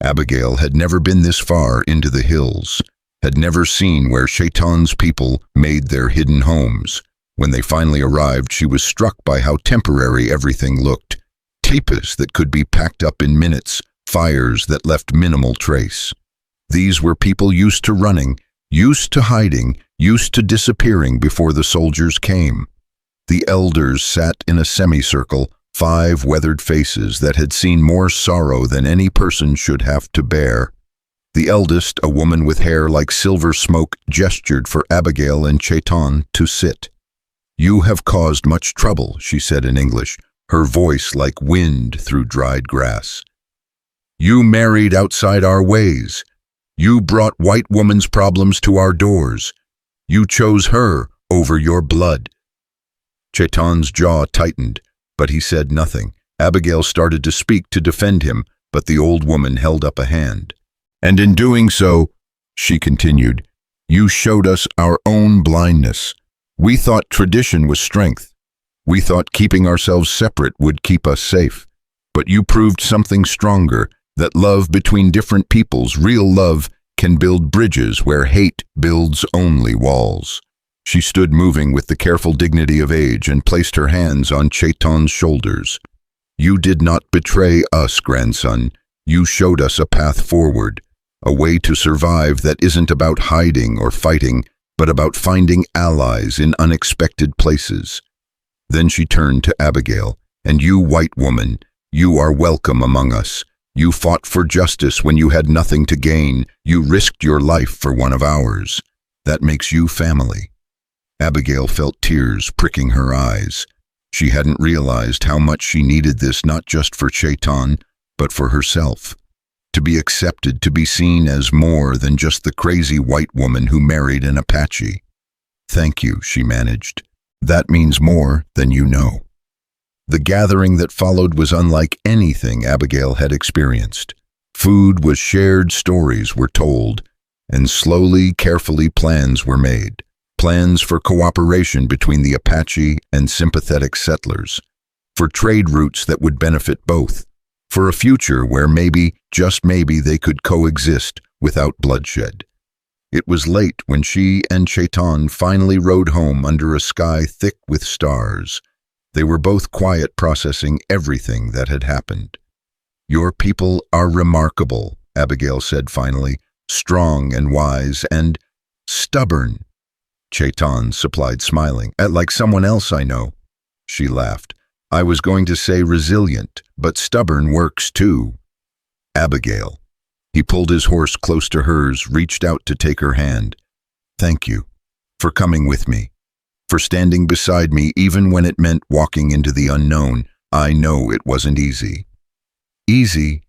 Abigail had never been this far into the hills, had never seen where Chaitton's people made their hidden homes. When they finally arrived, she was struck by how temporary everything looked. Teepees that could be packed up in minutes, fires that left minimal trace. These were people used to running, used to hiding, used to disappearing before the soldiers came. The elders sat in a semicircle, 5 weathered faces that had seen more sorrow than any person should have to bear. The eldest, a woman with hair like silver smoke, gestured for Abigail and Chaitton to sit. You have caused much trouble, she said in English, her voice like wind through dried grass. You married outside our ways. You brought white woman's problems to our doors. You chose her over your blood. Chaitton's jaw tightened, but he said nothing. Abigail started to speak to defend him, but the old woman held up a hand. And in doing so, she continued, you showed us our own blindness. We thought tradition was strength. We thought keeping ourselves separate would keep us safe. But you proved something stronger, that love between different peoples, real love, can build bridges where hate builds only walls. She stood moving with the careful dignity of age and placed her hands on Chaitton's shoulders. You did not betray us, grandson. You showed us a path forward, a way to survive that isn't about hiding or fighting, but about finding allies in unexpected places. Then she turned to Abigail. And you, white woman, you are welcome among us. You fought for justice when you had nothing to gain. You risked your life for one of ours. That makes you family. Abigail felt tears pricking her eyes. She hadn't realized how much she needed this, not just for Chaitton, but for herself. To be accepted, to be seen as more than just the crazy white woman who married an Apache. Thank you, she managed. That means more than you know. The gathering that followed was unlike anything Abigail had experienced. Food was shared, stories were told, and slowly, carefully plans were made. Plans for cooperation between the Apache and sympathetic settlers. For trade routes that would benefit both. For a future where maybe, just maybe, they could coexist without bloodshed. It was late when she and Chaitton finally rode home under a sky thick with stars. They were both quiet, processing everything that had happened. Your people are remarkable, Abigail said finally, strong and wise and stubborn. Chaitton supplied, smiling. Like someone else I know. She laughed. I was going to say resilient, but stubborn works too. Abigail. He pulled his horse close to hers, reached out to take her hand. Thank you for coming with me, for standing beside me even when it meant walking into the unknown. I know it wasn't easy. Easy?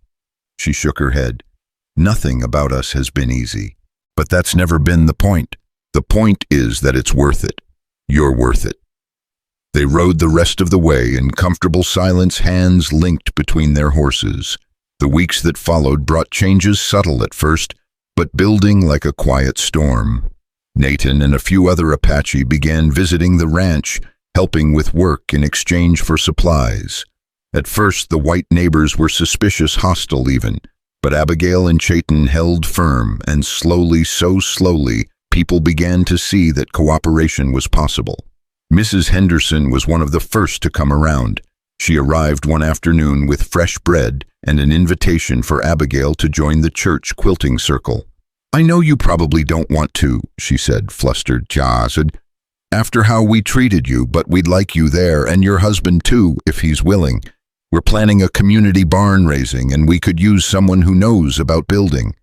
She shook her head. Nothing about us has been easy. But that's never been the point. The point is that it's worth it. You're worth it. They rode the rest of the way in comfortable silence, hands linked between their horses. The weeks that followed brought changes, subtle at first, but building like a quiet storm. Chaitton and a few other Apache began visiting the ranch, helping with work in exchange for supplies. At first, the white neighbors were suspicious, hostile even, But Abigail and Chaitton held firm, and slowly, so slowly, people began to see that cooperation was possible. Mrs. Henderson was one of the first to come around. She arrived one afternoon with fresh bread and an invitation for Abigail to join the church quilting circle. "I know you probably don't want to," she said, flustered, "after how we treated you, but we'd like you there, and your husband too, if he's willing. We're planning a community barn raising, and we could use someone who knows about building."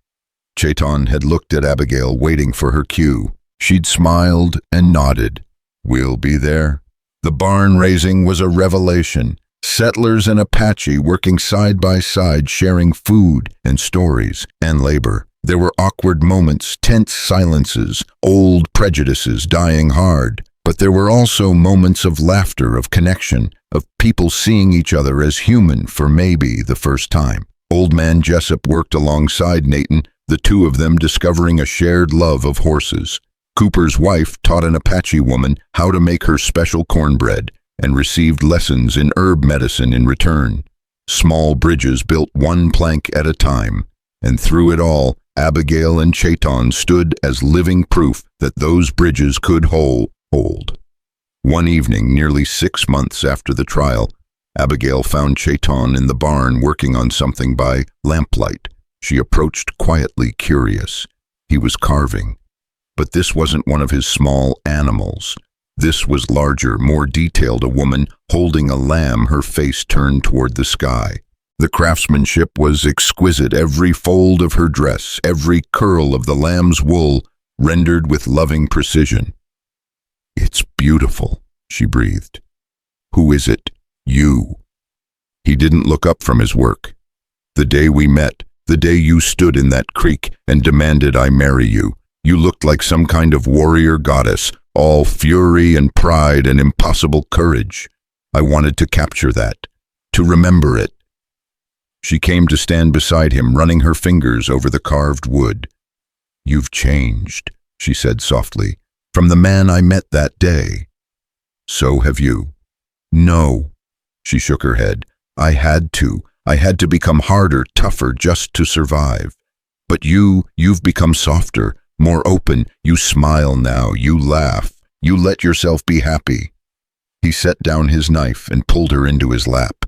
Chaitton had looked at Abigail, waiting for her cue. She'd smiled and nodded. "We'll be there." The barn raising was a revelation. Settlers and Apache working side by side, sharing food and stories and labor. There were awkward moments, tense silences, old prejudices dying hard. But there were also moments of laughter, of connection, of people seeing each other as human for maybe the first time. Old man Jessup worked alongside Nathan, the two of them discovering a shared love of horses. Cooper's wife taught an Apache woman how to make her special cornbread and received lessons in herb medicine in return. Small bridges built one plank at a time, and through it all, Abigail and Chaitton stood as living proof that those bridges could hold. One evening, nearly 6 months after the trial, Abigail found Chaitton in the barn working on something by lamplight. She approached quietly, curious. He was carving. But this wasn't one of his small animals. This was larger, more detailed, a woman holding a lamb, her face turned toward the sky. The craftsmanship was exquisite, every fold of her dress, every curl of the lamb's wool rendered with loving precision. "It's beautiful," she breathed. "Who is it?" "You." He didn't look up from his work. "The day we met, the day you stood in that creek and demanded I marry you, you looked like some kind of warrior goddess, all fury and pride and impossible courage. I wanted to capture that, to remember it." She came to stand beside him, running her fingers over the carved wood. "You've changed," she said softly, "from the man I met that day." "So have you." "No." She shook her head. I had to become harder, tougher, just to survive. But you've become softer, more open. You smile now, you laugh, you let yourself be happy." He set down his knife and pulled her into his lap.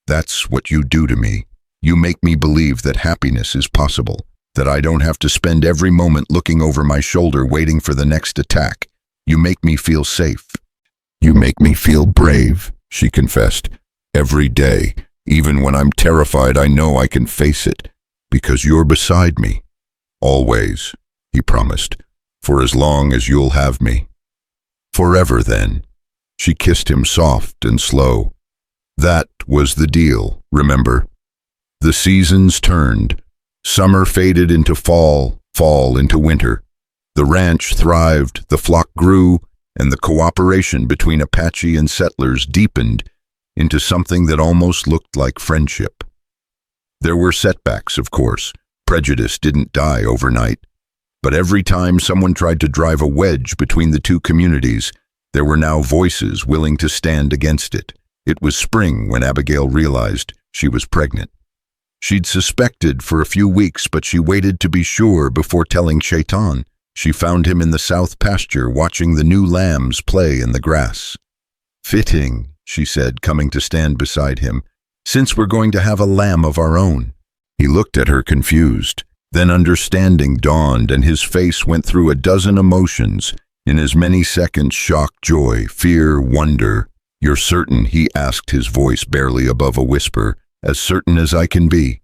"That's what you do to me. You make me believe that happiness is possible, that I don't have to spend every moment looking over my shoulder waiting for the next attack. You make me feel safe." "You make me feel brave," she confessed. "Every day, even when I'm terrified, I know I can face it, because you're beside me. Always," he promised, "for as long as you'll have me." "Forever, then." She kissed him soft and slow. "That was the deal, remember?" The seasons turned. Summer faded into fall, fall into winter. The ranch thrived, the flock grew, and the cooperation between Apache and settlers deepened into something that almost looked like friendship. There were setbacks, of course. Prejudice didn't die overnight. But every time someone tried to drive a wedge between the two communities, there were now voices willing to stand against it. It was spring when Abigail realized she was pregnant. She'd suspected for a few weeks, but she waited to be sure before telling Chaitton. She found him in the south pasture watching the new lambs play in the grass. "Fitting," she said, coming to stand beside him, "since we're going to have a lamb of our own." He looked at her confused. Then understanding dawned, and his face went through a dozen emotions in as many seconds: shock, joy, fear, wonder. "You're certain?" he asked, his voice barely above a whisper. "As certain as I can be."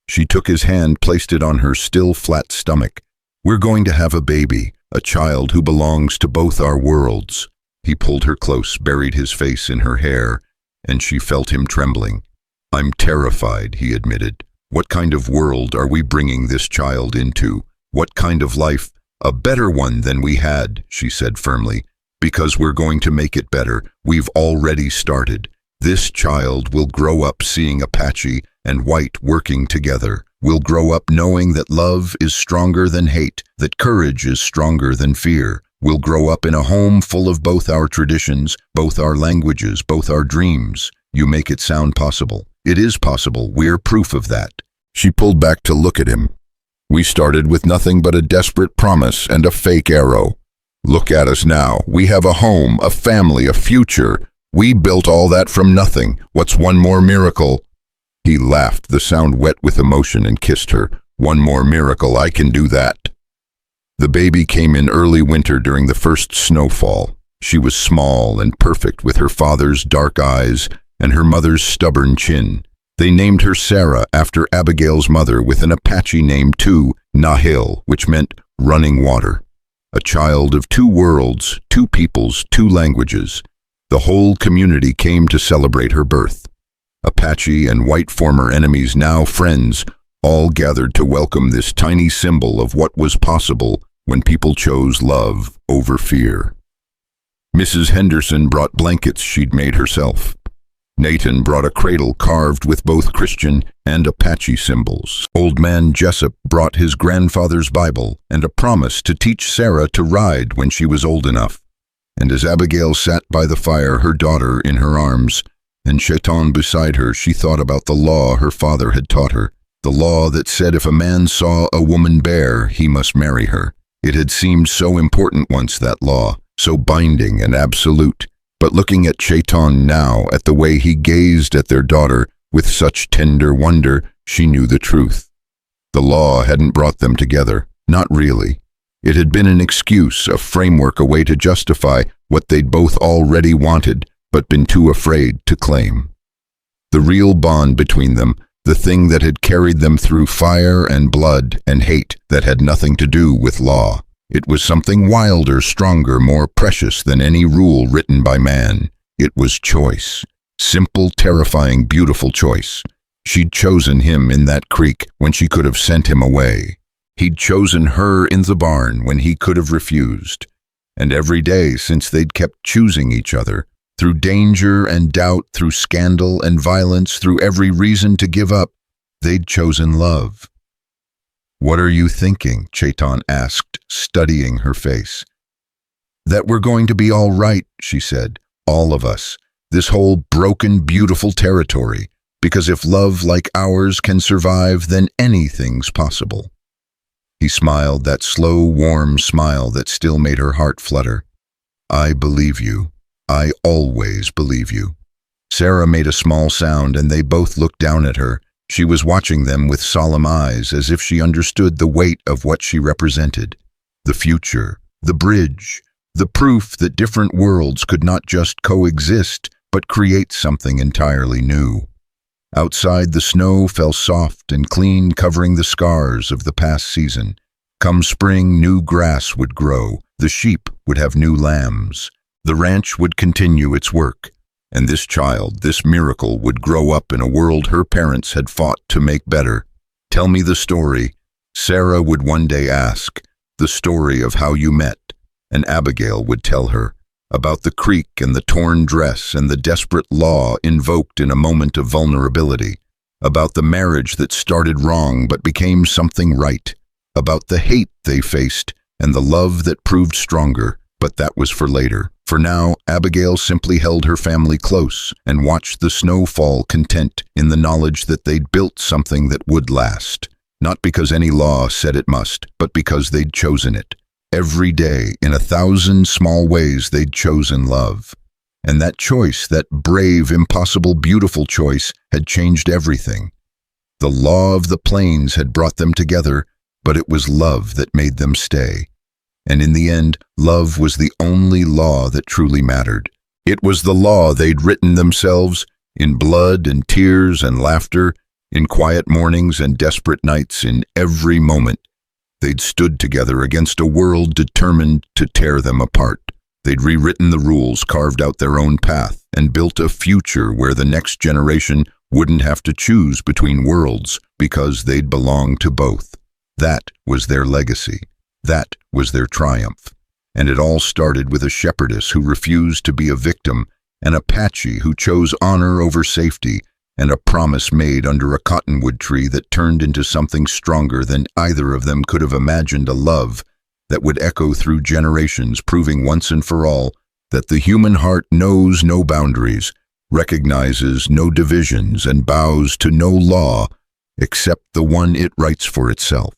She took his hand, placed it on her still flat stomach. "We're going to have a baby, a child who belongs to both our worlds." He pulled her close, buried his face in her hair, and she felt him trembling. "I'm terrified," he admitted. "What kind of world are we bringing this child into? What kind of life?" "A better one than we had," she said firmly. "Because we're going to make it better. We've already started. This child will grow up seeing Apache and white working together. Will grow up knowing that love is stronger than hate, that courage is stronger than fear. Will grow up in a home full of both our traditions, both our languages, both our dreams." You make it sound possible. It is possible. We're proof of that. She pulled back to look at him. We started with nothing but a desperate promise and a fake arrow. Look at us now. We have a home, a family, a future. We built all that from nothing. What's one more miracle? He laughed, the sound wet with emotion, and kissed her. One more miracle, I can do that. The baby came in early winter during the first snowfall. She was small and perfect, with her father's dark eyes and her mother's stubborn chin. They named her Sarah after Abigail's mother, with an Apache name too, Nahil, which meant running water. A child of two worlds, two peoples, two languages. The whole community came to celebrate her birth. Apache and white former enemies, now friends, all gathered to welcome this tiny symbol of what was possible when people chose love over fear. Mrs. Henderson brought blankets she'd made herself. Nathan brought a cradle carved with both Christian and Apache symbols. Old man Jessup brought his grandfather's Bible and a promise to teach Sarah to ride when she was old enough. And as Abigail sat by the fire, her daughter in her arms, and Chaitton beside her, she thought about the law her father had taught her. The law that said if a man saw a woman bare, he must marry her. It had seemed so important once, that law, so binding and absolute. But looking at Chaitton now, at the way he gazed at their daughter with such tender wonder, she knew the truth. The law hadn't brought them together, not really. It had been an excuse, a framework, a way to justify what they'd both already wanted, but been too afraid to claim. The real bond between them, the thing that had carried them through fire and blood and hate that had nothing to do with law. It was something wilder, stronger, more precious than any rule written by man. It was choice. Simple, terrifying, beautiful choice. She'd chosen him in that creek when she could have sent him away. He'd chosen her in the barn when he could have refused. And every day since they'd kept choosing each other, through danger and doubt, through scandal and violence, through every reason to give up, they'd chosen love. "What are you thinking?" Chaitton asked, studying her face. "That we're going to be all right," she said. "All of us. This whole broken, beautiful territory. Because if love like ours can survive, then anything's possible." He smiled, that slow, warm smile that still made her heart flutter. "I believe you. I always believe you." Sarah made a small sound, and they both looked down at her. She was watching them with solemn eyes, as if she understood the weight of what she represented. The future, the bridge, the proof that different worlds could not just coexist, but create something entirely new. Outside, the snow fell soft and clean, covering the scars of the past season. Come spring, new grass would grow, the sheep would have new lambs, the ranch would continue its work, and this child, this miracle, would grow up in a world her parents had fought to make better. "Tell me the story," Sarah would one day ask, "the story of how you met," and Abigail would tell her about the creek and the torn dress and the desperate law invoked in a moment of vulnerability, about the marriage that started wrong but became something right, about the hate they faced and the love that proved stronger, but that was for later. For now, Abigail simply held her family close and watched the snow fall, content in the knowledge that they'd built something that would last, not because any law said it must, but because they'd chosen it. Every day, in 1,000 small ways, they'd chosen love. And that choice, that brave, impossible, beautiful choice, had changed everything. The law of the plains had brought them together, but it was love that made them stay. And in the end, love was the only law that truly mattered. It was the law they'd written themselves, in blood and tears and laughter, in quiet mornings and desperate nights, in every moment. They'd stood together against a world determined to tear them apart. They'd rewritten the rules, carved out their own path, and built a future where the next generation wouldn't have to choose between worlds because they'd belong to both. That was their legacy. That was their triumph. And it all started with a shepherdess who refused to be a victim, an Apache who chose honor over safety, and a promise made under a cottonwood tree that turned into something stronger than either of them could have imagined, a love that would echo through generations, proving once and for all that the human heart knows no boundaries, recognizes no divisions, and bows to no law except the one it writes for itself.